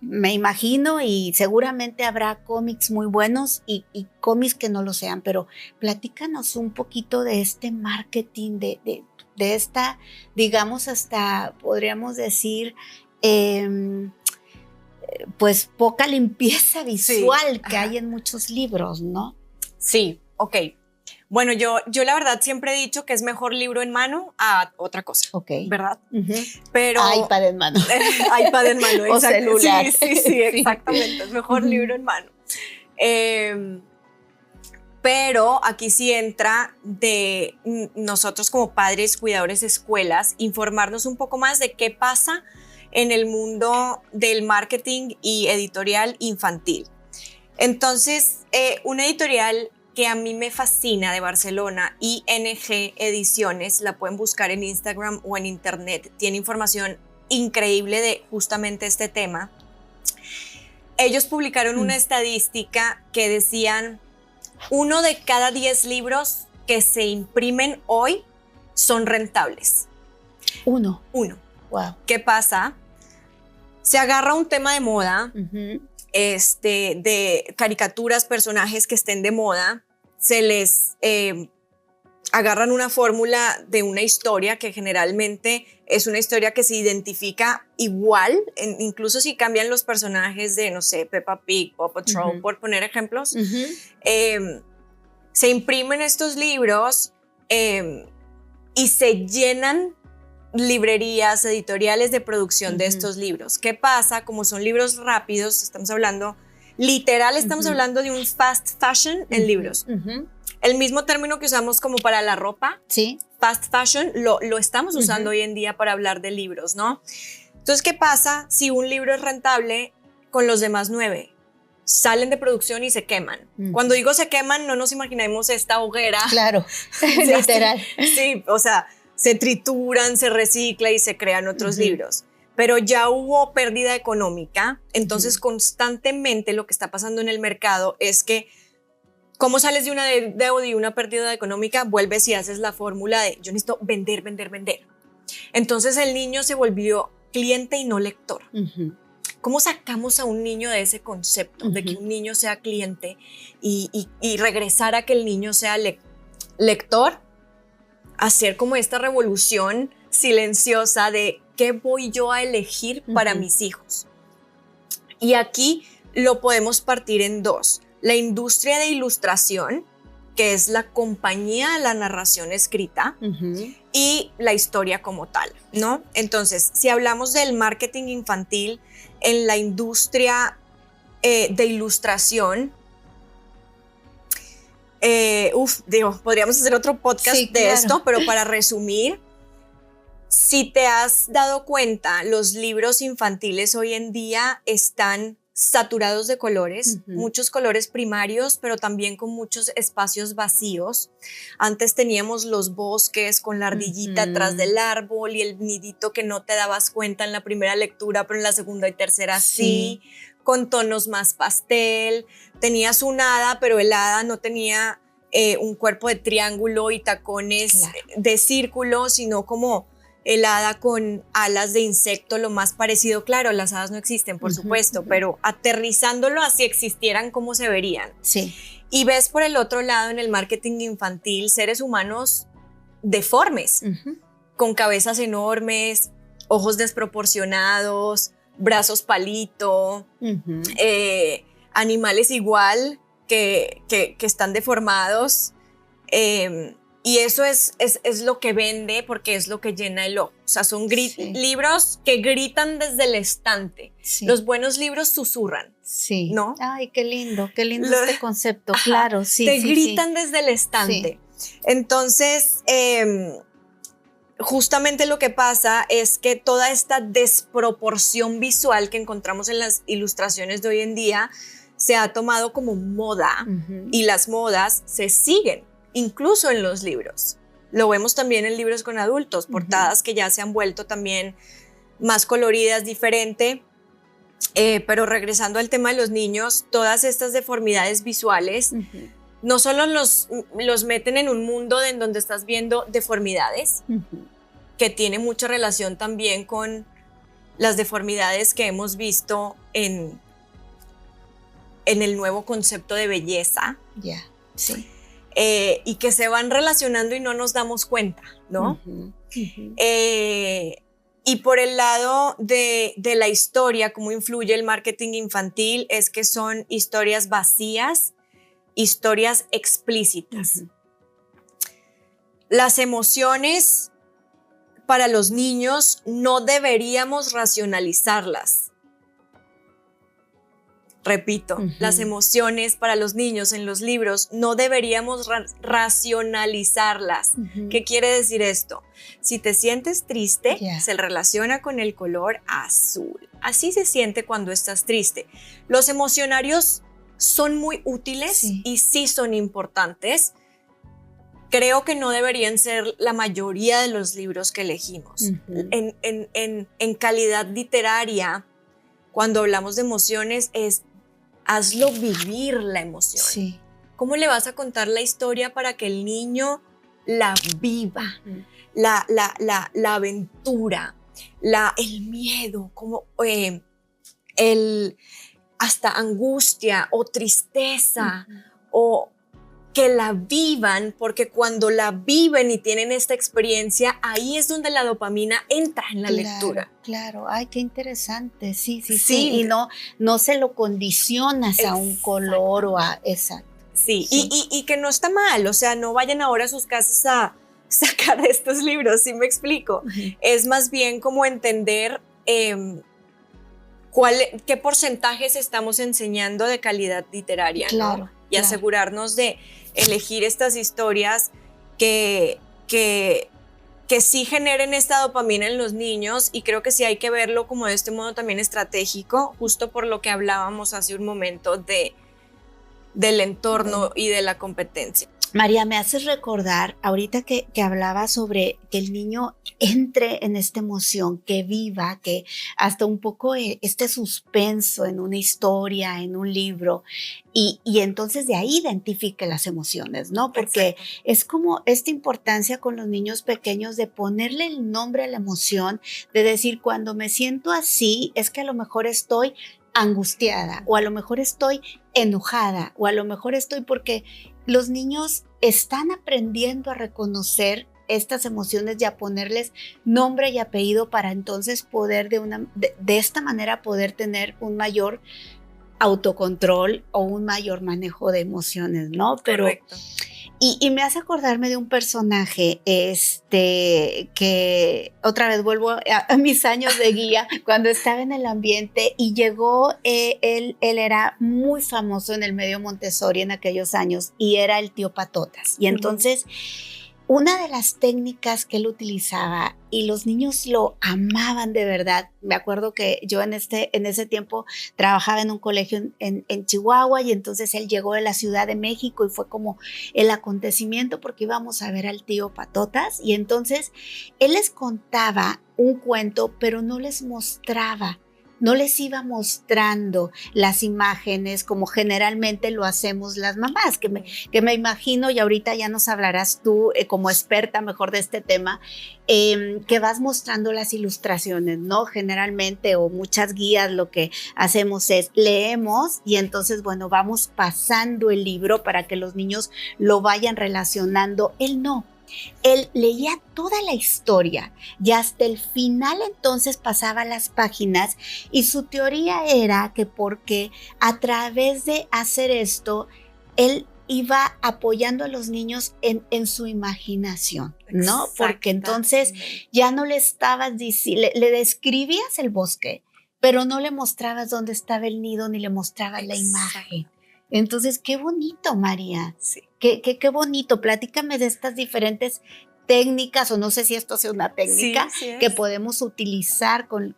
Me imagino, y seguramente habrá cómics muy buenos y cómics que no lo sean, pero platícanos un poquito de este marketing, de esta, digamos, hasta podríamos decir, pues poca limpieza visual que hay en muchos libros, ¿no? Sí, ok. Bueno, yo la verdad siempre he dicho que es mejor libro en mano a otra cosa, ¿verdad? Pero iPad en mano. iPad en mano, o celular. Sí, exactamente, es mejor libro en mano. Pero aquí sí entra de nosotros como padres, cuidadores de escuelas, informarnos un poco más de qué pasa en el mundo del marketing y editorial infantil. Entonces, una editorial que a mí me fascina de Barcelona, ING Ediciones, la pueden buscar en Instagram o en internet, tiene información increíble de justamente este tema. Ellos publicaron una estadística que decían 1 de cada 10 libros que se imprimen hoy son rentables. 1. Wow. ¿Qué pasa? Se agarra un tema de moda, de caricaturas, personajes que estén de moda, se les agarran una fórmula de una historia que generalmente es una historia que se identifica igual, incluso si cambian los personajes de, no sé, Peppa Pig, Paw Patrol, por poner ejemplos. Se imprimen estos libros y se llenan librerías, editoriales de producción de estos libros. ¿Qué pasa? Como son libros rápidos, estamos hablando, literal, estamos hablando de un fast fashion en libros. El mismo término que usamos como para la ropa, fast fashion, lo estamos usando hoy en día para hablar de libros, ¿no? Entonces, ¿qué pasa si un libro es rentable con los demás 9? Salen de producción y se queman. Cuando digo se queman, no nos imaginemos esta hoguera. Claro, literal. Sí, o sea, se trituran, se recicla y se crean otros libros. Pero ya hubo pérdida económica, entonces constantemente lo que está pasando en el mercado es que ¿cómo sales de una deuda y una pérdida económica? Vuelves y haces la fórmula de yo necesito vender. Entonces el niño se volvió cliente y no lector. ¿Cómo sacamos a un niño de ese concepto de que un niño sea cliente y regresar a que el niño sea lector? Hacer como esta revolución silenciosa de qué voy yo a elegir para mis hijos. Y aquí lo podemos partir en 2. La industria de ilustración, que es la compañía de la narración escrita, y la historia como tal, ¿no? Entonces, si hablamos del marketing infantil en la industria de ilustración, podríamos hacer otro podcast de esto, pero para resumir, si te has dado cuenta, los libros infantiles hoy en día están saturados de colores, muchos colores primarios, pero también con muchos espacios vacíos. Antes teníamos los bosques con la ardillita atrás del árbol y el nidito que no te dabas cuenta en la primera lectura, pero en la segunda y tercera sí, con tonos más pastel. Tenías un hada, pero el hada no tenía un cuerpo de triángulo y tacones de círculo, sino como el hada con alas de insecto, lo más parecido. Claro, las hadas no existen, por supuesto, pero aterrizándolo así existieran, ¿cómo se verían? Sí. Y ves por el otro lado, en el marketing infantil, seres humanos deformes, con cabezas enormes, ojos desproporcionados, brazos palito, animales igual que están deformados. Y eso es lo que vende, porque es lo que llena el ojo. O sea, son libros que gritan desde el estante. Sí. Los buenos libros susurran. Sí. ¿No? Ay, qué lindo este concepto. Claro, sí. Te gritan desde el estante. Sí. Entonces, justamente lo que pasa es que toda esta desproporción visual que encontramos en las ilustraciones de hoy en día se ha tomado como moda, y las modas se siguen. Incluso en los libros. Lo vemos también en libros con adultos, portadas que ya se han vuelto también más coloridas, diferente. Pero regresando al tema de los niños, todas estas deformidades visuales no solo los meten en un mundo en donde estás viendo deformidades, que tiene mucha relación también con las deformidades que hemos visto en el nuevo concepto de belleza. Ya, sí. Y que se van relacionando y no nos damos cuenta, ¿no? Y por el lado de la historia, cómo influye el marketing infantil, es que son historias vacías, historias explícitas. Las emociones para los niños no deberíamos racionalizarlas. Repito, las emociones para los niños en los libros no deberíamos racionalizarlas. ¿Qué quiere decir esto? Si te sientes triste, se relaciona con el color azul. Así se siente cuando estás triste. Los emocionarios son muy útiles y sí son importantes. Creo que no deberían ser la mayoría de los libros que elegimos. En calidad literaria, cuando hablamos de emociones, es hazlo vivir la emoción. Sí. ¿Cómo le vas a contar la historia para que el niño la viva? La aventura, el miedo, como hasta angustia o tristeza, o que la vivan, porque cuando la viven y tienen esta experiencia, ahí es donde la dopamina entra en la lectura. Claro, ay, qué interesante, sí. Y no se lo condicionas a un color o a... Exacto. Sí. Y que no está mal, o sea, no vayan ahora a sus casas a sacar estos libros, ¿sí me explico? Es más bien como entender qué porcentajes estamos enseñando de calidad literaria, claro, ¿no? Y asegurarnos de elegir estas historias que sí generen esta dopamina en los niños, y creo que sí hay que verlo como de este modo también estratégico, justo por lo que hablábamos hace un momento del entorno y de la competencia. María, me haces recordar ahorita que hablaba sobre que el niño entre en esta emoción, que viva, que hasta un poco este suspenso en una historia, en un libro, y entonces de ahí identifique las emociones, ¿no? Porque es como esta importancia con los niños pequeños de ponerle el nombre a la emoción, de decir, cuando me siento así, es que a lo mejor estoy angustiada, o a lo mejor estoy enojada, o a lo mejor estoy, porque los niños están aprendiendo a reconocer estas emociones y a ponerles nombre y apellido para entonces poder de esta manera poder tener un mayor autocontrol o un mayor manejo de emociones, ¿no? Pero, correcto. Y me hace acordarme de un personaje que otra vez vuelvo a mis años de guía, cuando estaba en el ambiente y llegó, él era muy famoso en el medio Montessori en aquellos años y era el tío Patotas. Y entonces una de las técnicas que él utilizaba, y los niños lo amaban de verdad. Me acuerdo que yo en ese tiempo trabajaba en un colegio en Chihuahua, y entonces él llegó de la Ciudad de México y fue como el acontecimiento porque íbamos a ver al tío Patotas, y entonces él les contaba un cuento, pero no les mostraba. No les iba mostrando las imágenes como generalmente lo hacemos las mamás, que me imagino, y ahorita ya nos hablarás tú como experta mejor de este tema, que vas mostrando las ilustraciones, ¿no? Generalmente, o muchas guías, lo que hacemos es leemos y entonces, bueno, vamos pasando el libro para que los niños lo vayan relacionando. Él no. Él leía toda la historia y hasta el final entonces pasaba las páginas y su teoría era que porque a través de hacer esto, él iba apoyando a los niños en su imaginación, ¿no? Porque entonces ya no le estabas diciendo, le describías el bosque, pero no le mostrabas dónde estaba el nido ni le mostrabas la imagen. Entonces, qué bonito, María. Sí. Qué bonito. Platícame de estas diferentes técnicas, o no sé si esto sea una técnica que podemos utilizar con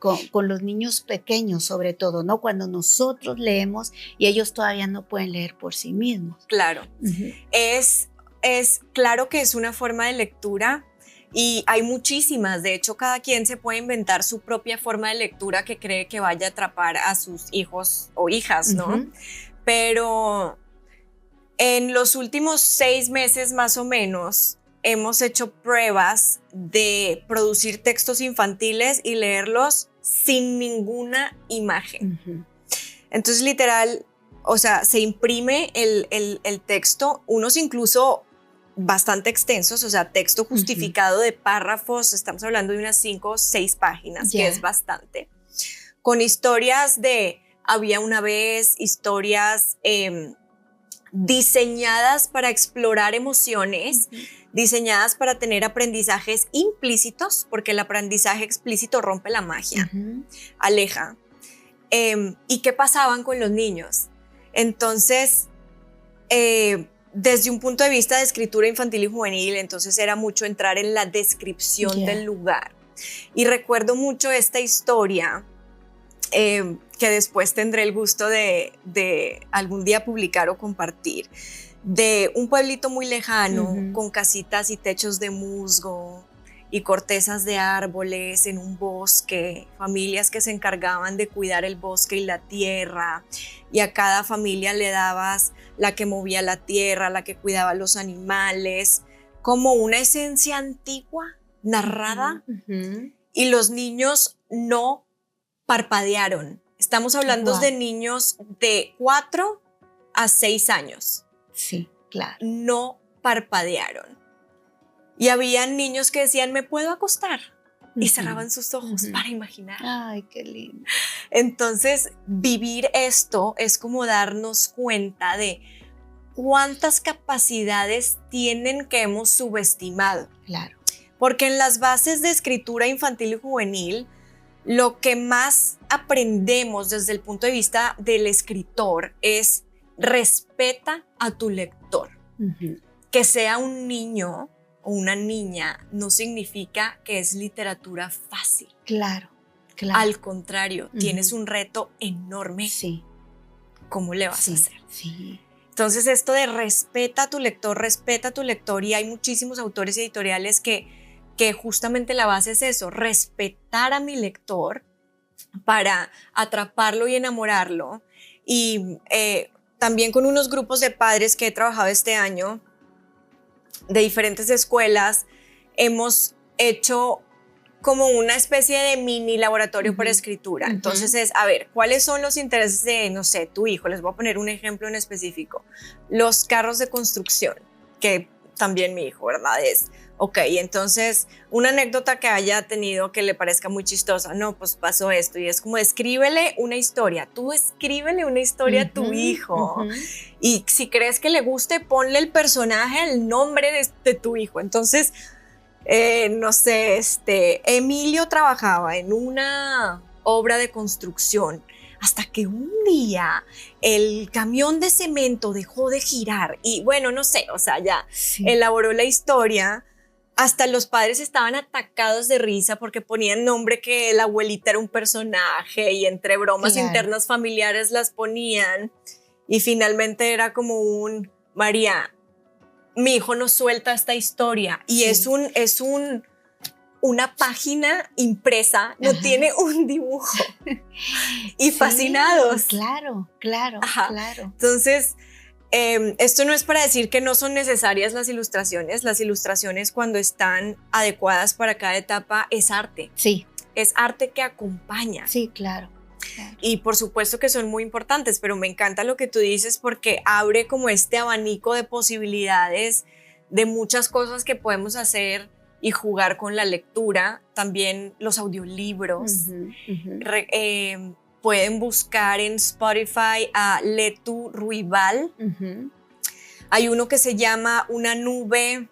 los niños pequeños, sobre todo, ¿no? Cuando nosotros leemos y ellos todavía no pueden leer por sí mismos. Claro. Es claro que es una forma de lectura y hay muchísimas. De hecho, cada quien se puede inventar su propia forma de lectura que cree que vaya a atrapar a sus hijos o hijas, ¿no? Pero en los últimos 6 meses más o menos hemos hecho pruebas de producir textos infantiles y leerlos sin ninguna imagen. Entonces, literal, o sea, se imprime el texto, unos incluso bastante extensos, o sea, texto justificado de párrafos, estamos hablando de unas 5 o 6 páginas, que es bastante, con historias de había una vez, historias diseñadas para explorar emociones, diseñadas para tener aprendizajes implícitos, porque el aprendizaje explícito rompe la magia, aleja. ¿Y qué pasaban con los niños? Entonces, desde un punto de vista de escritura infantil y juvenil, entonces era mucho entrar en la descripción del lugar. Y recuerdo mucho esta historia que después tendré el gusto de algún día publicar o compartir, de un pueblito muy lejano, con casitas y techos de musgo y cortezas de árboles en un bosque, familias que se encargaban de cuidar el bosque y la tierra, y a cada familia le dabas la que movía la tierra, la que cuidaba los animales, como una esencia antigua, narrada, y los niños no parpadearon. Estamos hablando de niños de 4 a 6 años. Sí, claro. No parpadearon. Y habían niños que decían, ¿me puedo acostar? Y cerraban sus ojos para imaginar. Ay, qué lindo. Entonces, vivir esto es como darnos cuenta de cuántas capacidades tienen que hemos subestimado. Claro. Porque en las bases de escritura infantil y juvenil, lo que más aprendemos desde el punto de vista del escritor es respeta a tu lector. Que sea un niño o una niña no significa que es literatura fácil. Claro, claro. Al contrario, tienes un reto enorme. Sí. ¿Cómo le vas a hacer? Sí. Entonces, esto de respeta a tu lector, y hay muchísimos autores editoriales que justamente la base es eso, respetar a mi lector para atraparlo y enamorarlo. Y también con unos grupos de padres que he trabajado este año, de diferentes escuelas, hemos hecho como una especie de mini laboratorio para escritura. Entonces es, a ver, ¿cuáles son los intereses de, no sé, tu hijo? Les voy a poner un ejemplo en específico. Los carros de construcción, que también mi hijo, ¿verdad? Es, ok, entonces una anécdota que haya tenido que le parezca muy chistosa, no, pues pasó esto, y es como escríbele una historia, tú escríbele una historia a tu hijo, y si crees que le guste, ponle el personaje, el nombre de tu hijo. Entonces, no sé, Emilio trabajaba en una obra de construcción, hasta que un día el camión de cemento dejó de girar y bueno, no sé, o sea, ya elaboró la historia. Hasta los padres estaban atacados de risa porque ponían nombre que la abuelita era un personaje y entre bromas internas familiares las ponían. Y finalmente era como María, mi hijo nos suelta esta historia y es una página impresa, no tiene un dibujo. Y fascinados. Claro. Entonces, esto no es para decir que no son necesarias las ilustraciones cuando están adecuadas para cada etapa es arte. Sí. Es arte que acompaña. Sí, claro. Y por supuesto que son muy importantes, pero me encanta lo que tú dices porque abre como este abanico de posibilidades de muchas cosas que podemos hacer y jugar con la lectura, también los audiolibros. Pueden buscar en Spotify a Letu Ruibal. Hay uno que se llama Una nube.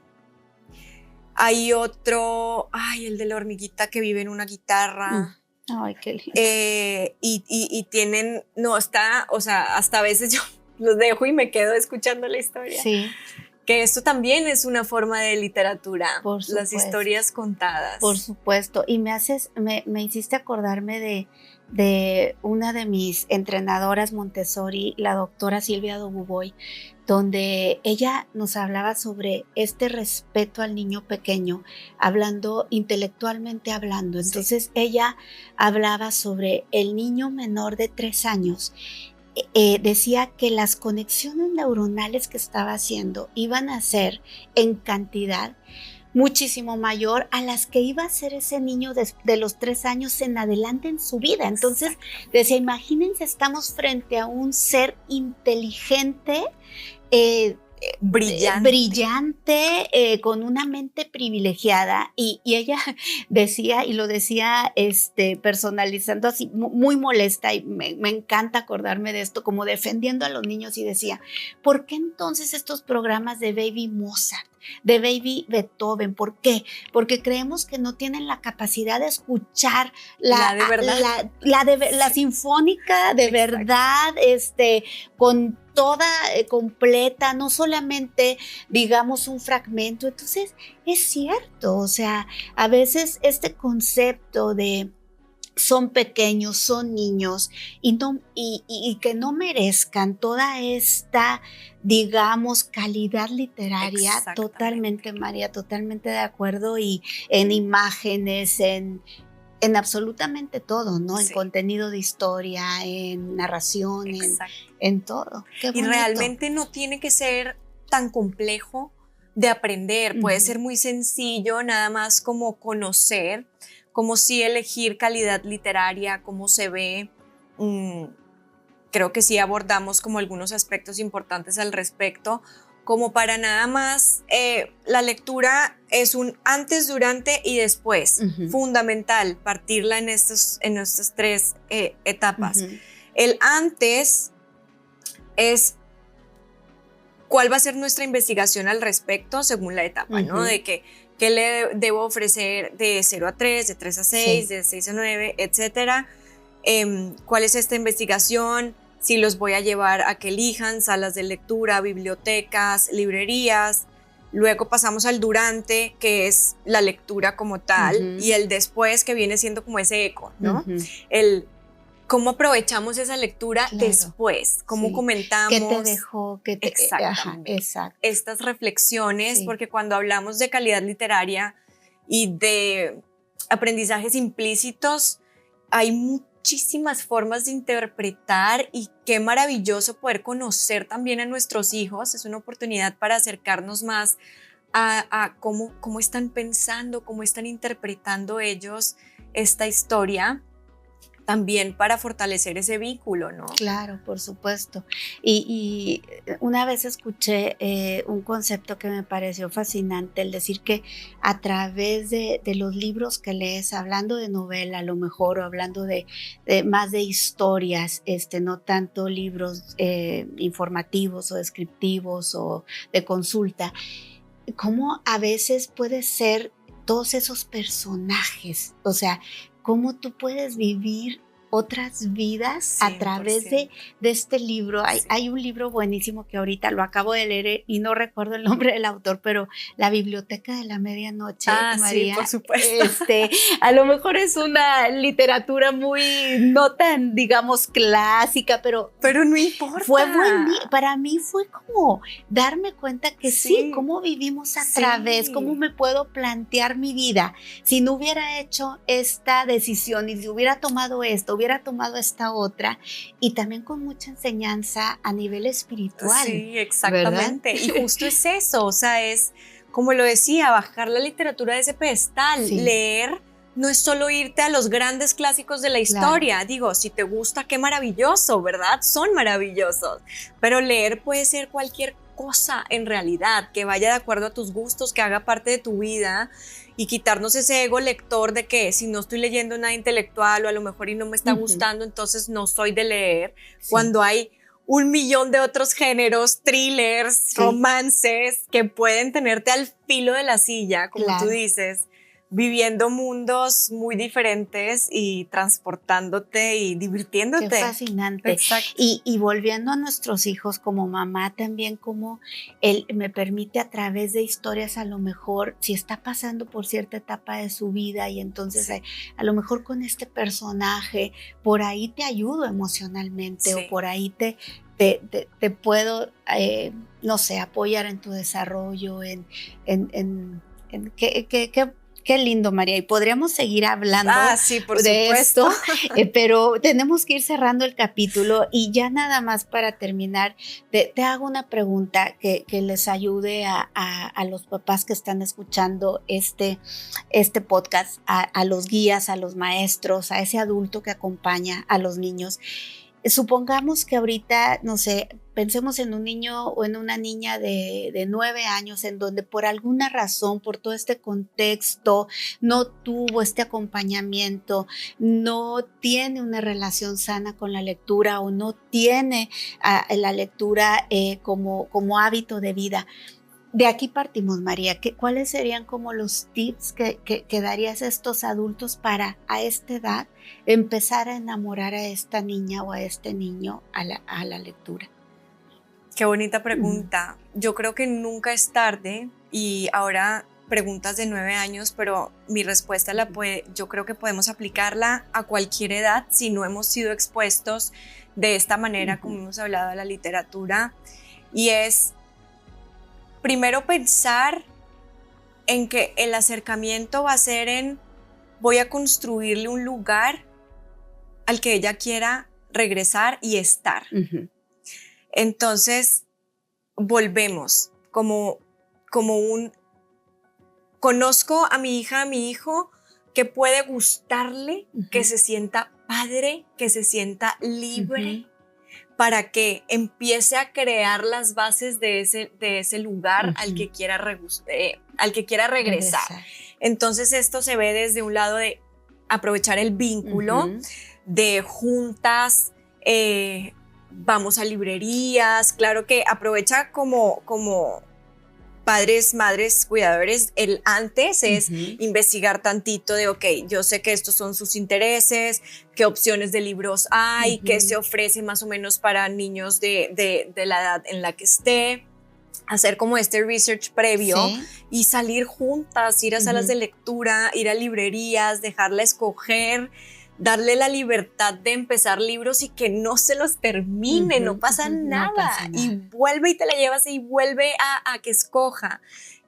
Hay otro, el de la hormiguita que vive en una guitarra. Ay, qué lindo. Y tienen, hasta a veces yo los dejo y me quedo escuchando la historia. Sí. Que esto también es una forma de literatura, Por supuesto. Las historias contadas. Por supuesto, y me hiciste acordarme de una de mis entrenadoras Montessori, la doctora Silvia Dobuboy, donde ella nos hablaba sobre este respeto al niño pequeño, intelectualmente hablando. Entonces ella hablaba sobre el niño menor de 3 años. Decía que las conexiones neuronales que estaba haciendo iban a ser en cantidad muchísimo mayor a las que iba a ser ese niño de los 3 años en adelante en su vida. Entonces decía, imagínense, estamos frente a un ser inteligente, brillante, con una mente privilegiada, y ella decía, y lo decía personalizando así, muy molesta, y me encanta acordarme de esto, como defendiendo a los niños, y decía, ¿por qué entonces estos programas de Baby Mozart, de Baby Beethoven? ¿Por qué? Porque creemos que no tienen la capacidad de escuchar la sinfónica de verdad, con toda completa, no solamente digamos un fragmento. Entonces es cierto, o sea, a veces este concepto de son pequeños, son niños, y que no merezcan toda esta, digamos, calidad literaria. Totalmente, María, totalmente de acuerdo, y en imágenes, en absolutamente todo, ¿no? Sí. En contenido de historia, en narración, en todo. Qué bonito. Y realmente no tiene que ser tan complejo de aprender, puede ser muy sencillo, nada más como conocer, como sí elegir calidad literaria, cómo se ve. Creo que sí abordamos como algunos aspectos importantes al respecto, como para nada más, la lectura es un antes, durante y después, fundamental, partirla en estas 3 etapas. El antes es cuál va a ser nuestra investigación al respecto según la etapa, ¿no? De qué le debo ofrecer de 0 a 3, de 3 a 6, de 6 a 9, etcétera. ¿Cuál es esta investigación? Si los voy a llevar a que elijan salas de lectura, bibliotecas, librerías. Luego pasamos al durante, que es la lectura como tal, y el después, que viene siendo como ese eco, ¿no? El cómo aprovechamos esa lectura después, cómo comentamos. ¿Qué te dejó? Exactamente. Exacto. Estas reflexiones, porque cuando hablamos de calidad literaria y de aprendizajes implícitos, hay muchísimas formas de interpretar, y qué maravilloso poder conocer también a nuestros hijos. Es una oportunidad para acercarnos más a cómo están pensando, cómo están interpretando ellos esta historia, también para fortalecer ese vínculo, ¿no? Claro, por supuesto. Y una vez escuché un concepto que me pareció fascinante, el decir que a través de los libros que lees, hablando de novela a lo mejor, o hablando de más de historias, no tanto libros informativos o descriptivos o de consulta, cómo a veces puede ser todos esos personajes, o sea, cómo tú puedes vivir otras vidas 100%. A través de este libro. Hay un libro buenísimo que ahorita lo acabo de leer y no recuerdo el nombre del autor, pero La Biblioteca de la Medianoche, María. Sí, por supuesto. A lo mejor es una literatura muy, no tan, digamos, clásica, pero no importa. Para mí fue como darme cuenta que sí cómo vivimos a través, cómo me puedo plantear mi vida. Si no hubiera hecho esta decisión y si hubiera tomado esto, hubiera tomado esta otra, y también con mucha enseñanza a nivel espiritual. Sí, exactamente. ¿Verdad? Y justo es eso, o sea, es, como lo decía, bajar la literatura de ese pedestal, leer. No es solo irte a los grandes clásicos de la historia. Claro. Digo, si te gusta, qué maravilloso, ¿verdad? Son maravillosos. Pero leer puede ser cualquier cosa en realidad, que vaya de acuerdo a tus gustos, que haga parte de tu vida, y quitarnos ese ego lector de que si no estoy leyendo nada intelectual o a lo mejor y no me está gustando, entonces no soy de leer, cuando hay 1,000,000 de otros géneros, thrillers, romances, que pueden tenerte al filo de la silla, como tú dices, viviendo mundos muy diferentes y transportándote y divirtiéndote. Qué fascinante. Exacto. Y volviendo a nuestros hijos como mamá también, como él me permite a través de historias, a lo mejor si está pasando por cierta etapa de su vida y entonces a lo mejor con este personaje por ahí te ayudo emocionalmente o por ahí te puedo, no sé, apoyar en tu desarrollo, Qué lindo, María, y podríamos seguir hablando de esto, pero tenemos que ir cerrando el capítulo y ya nada más para terminar, te hago una pregunta que les ayude a los papás que están escuchando este podcast, a los guías, a los maestros, a ese adulto que acompaña a los niños. Supongamos que ahorita, no sé, pensemos en un niño o en una niña de 9 años en donde por alguna razón, por todo este contexto, no tuvo este acompañamiento, no tiene una relación sana con la lectura o no tiene la lectura como hábito de vida. De aquí partimos, María. ¿Cuáles serían como los tips que darías a estos adultos para a esta edad empezar a enamorar a esta niña o a este niño a la lectura? Qué bonita pregunta. Yo creo que nunca es tarde y ahora preguntas de 9 años, pero mi respuesta yo creo que podemos aplicarla a cualquier edad si no hemos sido expuestos de esta manera como hemos hablado de la literatura, y es primero pensar en que el acercamiento va a ser voy a construirle un lugar al que ella quiera regresar y estar. Entonces, volvemos conozco a mi hija, a mi hijo, que puede gustarle, que se sienta padre, que se sienta libre, para que empiece a crear las bases de ese lugar al que quiera regresar. Entonces esto se ve desde un lado de aprovechar el vínculo, de juntas, vamos a librerías, claro que aprovecha como padres, madres, cuidadores, el antes es investigar tantito de, ok, yo sé que estos son sus intereses, qué opciones de libros hay, qué se ofrece más o menos para niños de la edad en la que esté, hacer como este research previo y salir juntas, ir a salas de lectura, ir a librerías, dejarla escoger, darle la libertad de empezar libros y que no se los termine, no pasa nada. Y vuelve y te la llevas y vuelve a que escoja,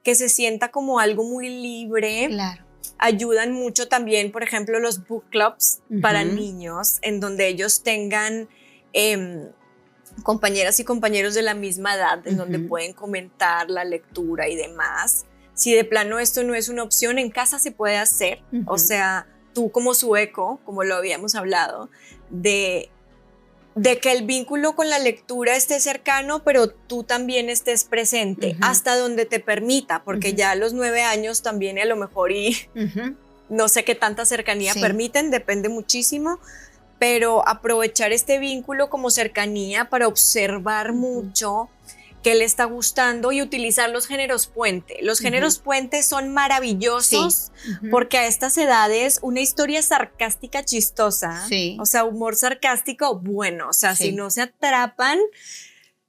que se sienta como algo muy libre. Claro. Ayudan mucho también, por ejemplo, los book clubs para niños, en donde ellos tengan compañeras y compañeros de la misma edad, en donde pueden comentar la lectura y demás. Si de plano esto no es una opción, en casa se puede hacer, o sea, tú como su eco, como lo habíamos hablado, de que el vínculo con la lectura esté cercano, pero tú también estés presente, hasta donde te permita, porque ya a los 9 años también a lo mejor no sé qué tanta cercanía permiten, depende muchísimo, pero aprovechar este vínculo como cercanía para observar mucho qué le está gustando y utilizar los géneros puente. Los géneros puente son maravillosos porque a estas edades una historia sarcástica chistosa, o sea, humor sarcástico, bueno, o sea, si no se atrapan,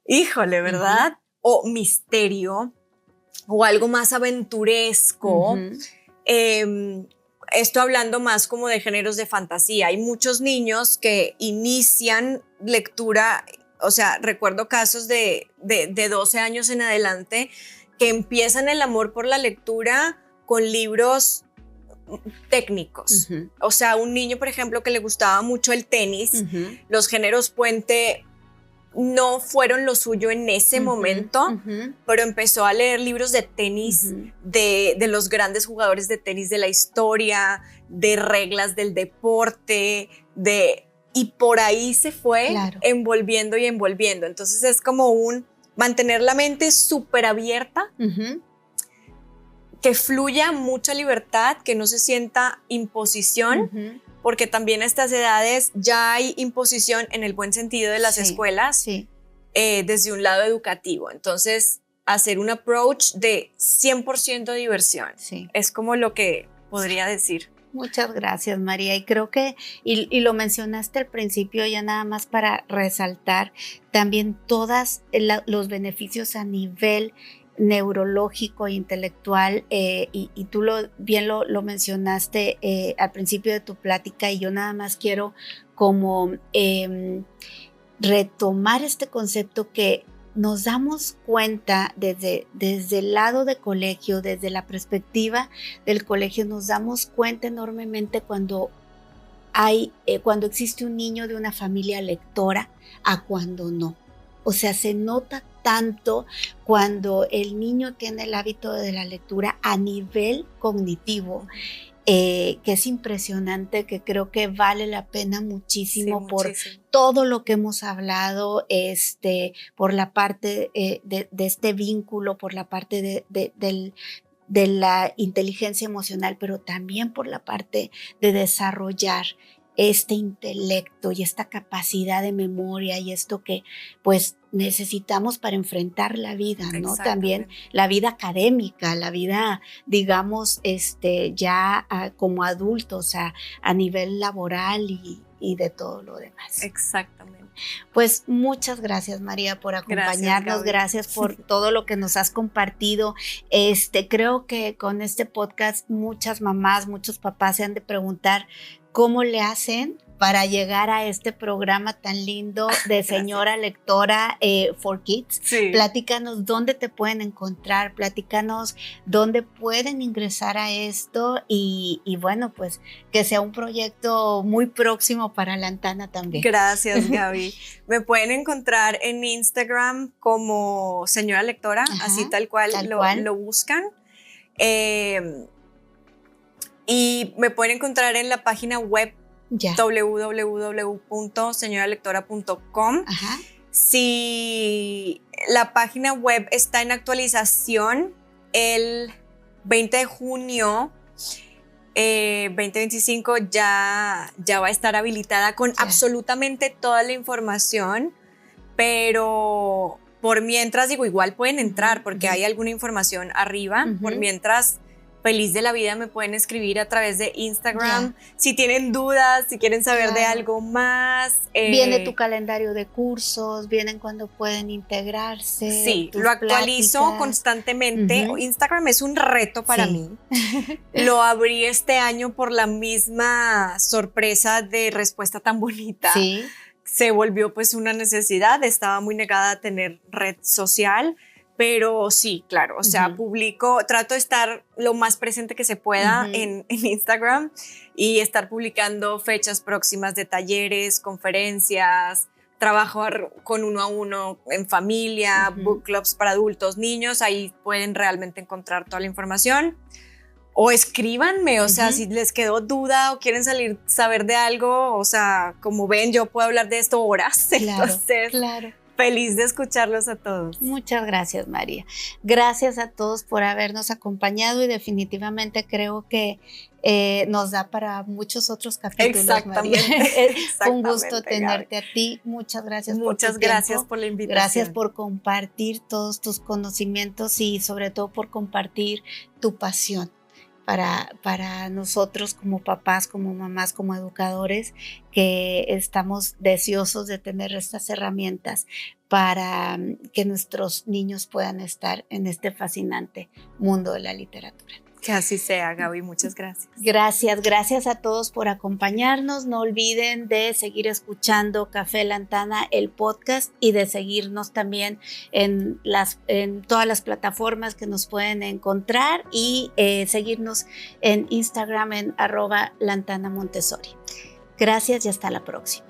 híjole, ¿verdad? O misterio, o algo más aventuresco. Esto hablando más como de géneros de fantasía. Hay muchos niños que inician lectura. O sea, recuerdo casos de 12 años en adelante que empiezan el amor por la lectura con libros técnicos. O sea, un niño, por ejemplo, que le gustaba mucho el tenis, los géneros puente no fueron lo suyo en ese momento, pero empezó a leer libros de tenis, de los grandes jugadores de tenis de la historia, de reglas del deporte, y por ahí se fue envolviendo y envolviendo. Entonces es como mantener la mente súper abierta, que fluya mucha libertad, que no se sienta imposición, porque también a estas edades ya hay imposición en el buen sentido de las escuelas, desde un lado educativo. Entonces, hacer un approach de 100% diversión. Es como lo que podría decir. Muchas gracias, María. Y creo que, y lo mencionaste al principio, ya nada más para resaltar, también todos los beneficios a nivel neurológico e intelectual, y tú bien lo mencionaste al principio de tu plática, y yo nada más quiero como retomar este concepto que nos damos cuenta desde el lado de colegio, desde la perspectiva del colegio, nos damos cuenta enormemente cuando existe un niño de una familia lectora a cuando no. O sea, se nota tanto cuando el niño tiene el hábito de la lectura a nivel cognitivo, que es impresionante, que creo que vale la pena muchísimo, por todo lo que hemos hablado, por la parte de este vínculo, por la parte de la inteligencia emocional, pero también por la parte de desarrollar este intelecto y esta capacidad de memoria y esto que pues necesitamos para enfrentar la vida, ¿no? También la vida académica, la vida, digamos, ya como adultos, a nivel laboral y de todo lo demás. Exactamente. Pues muchas gracias, María, por acompañarnos. Gracias por todo lo que nos has compartido. Creo que con este podcast muchas mamás, muchos papás se han de preguntar cómo le hacen para llegar a este programa tan lindo de Señora Lectora for Kids. Platícanos dónde te pueden encontrar, platícanos dónde pueden ingresar a esto y bueno, pues que sea un proyecto muy próximo para Lantana también. Gracias, Gaby. Me pueden encontrar en Instagram como Señora Lectora, así tal cual lo buscan. Y me pueden encontrar en la página web www.señoralectora.com. Si la página web está en actualización, el 20 de junio 2025 ya va a estar habilitada con absolutamente toda la información, pero por mientras, digo, igual pueden entrar porque hay alguna información arriba. Por mientras, feliz de la vida, me pueden escribir a través de Instagram. Si tienen dudas, si quieren saber de algo más. Viene tu calendario de cursos, vienen cuando pueden integrarse. Sí, lo actualizo constantemente. Instagram es un reto para mí. Lo abrí este año por la misma sorpresa de respuesta tan bonita. Se volvió pues una necesidad. Estaba muy negada a tener red social. Pero sí, claro, o sea, trato de estar lo más presente que se pueda en Instagram y estar publicando fechas próximas de talleres, conferencias, trabajar con 1 a 1 en familia, book clubs para adultos, niños. Ahí pueden realmente encontrar toda la información. O escríbanme, o sea, si les quedó duda o quieren saber de algo, o sea, como ven, yo puedo hablar de esto horas. Entonces, feliz de escucharlos a todos. Muchas gracias, María. Gracias a todos por habernos acompañado y definitivamente creo que nos da para muchos otros capítulos, María. Fue un gusto tenerte, Gaby. A ti. Muchas gracias por tu tiempo. Muchas gracias por la invitación. Gracias por compartir todos tus conocimientos y sobre todo por compartir tu pasión. Para nosotros como papás, como mamás, como educadores, que estamos deseosos de tener estas herramientas para que nuestros niños puedan estar en este fascinante mundo de la literatura. Que así sea, Gaby, muchas gracias. Gracias a todos por acompañarnos. No olviden de seguir escuchando Café Lantana, el podcast, y de seguirnos también en todas las plataformas que nos pueden encontrar y seguirnos en Instagram en @LantanaMontessori. Gracias y hasta la próxima.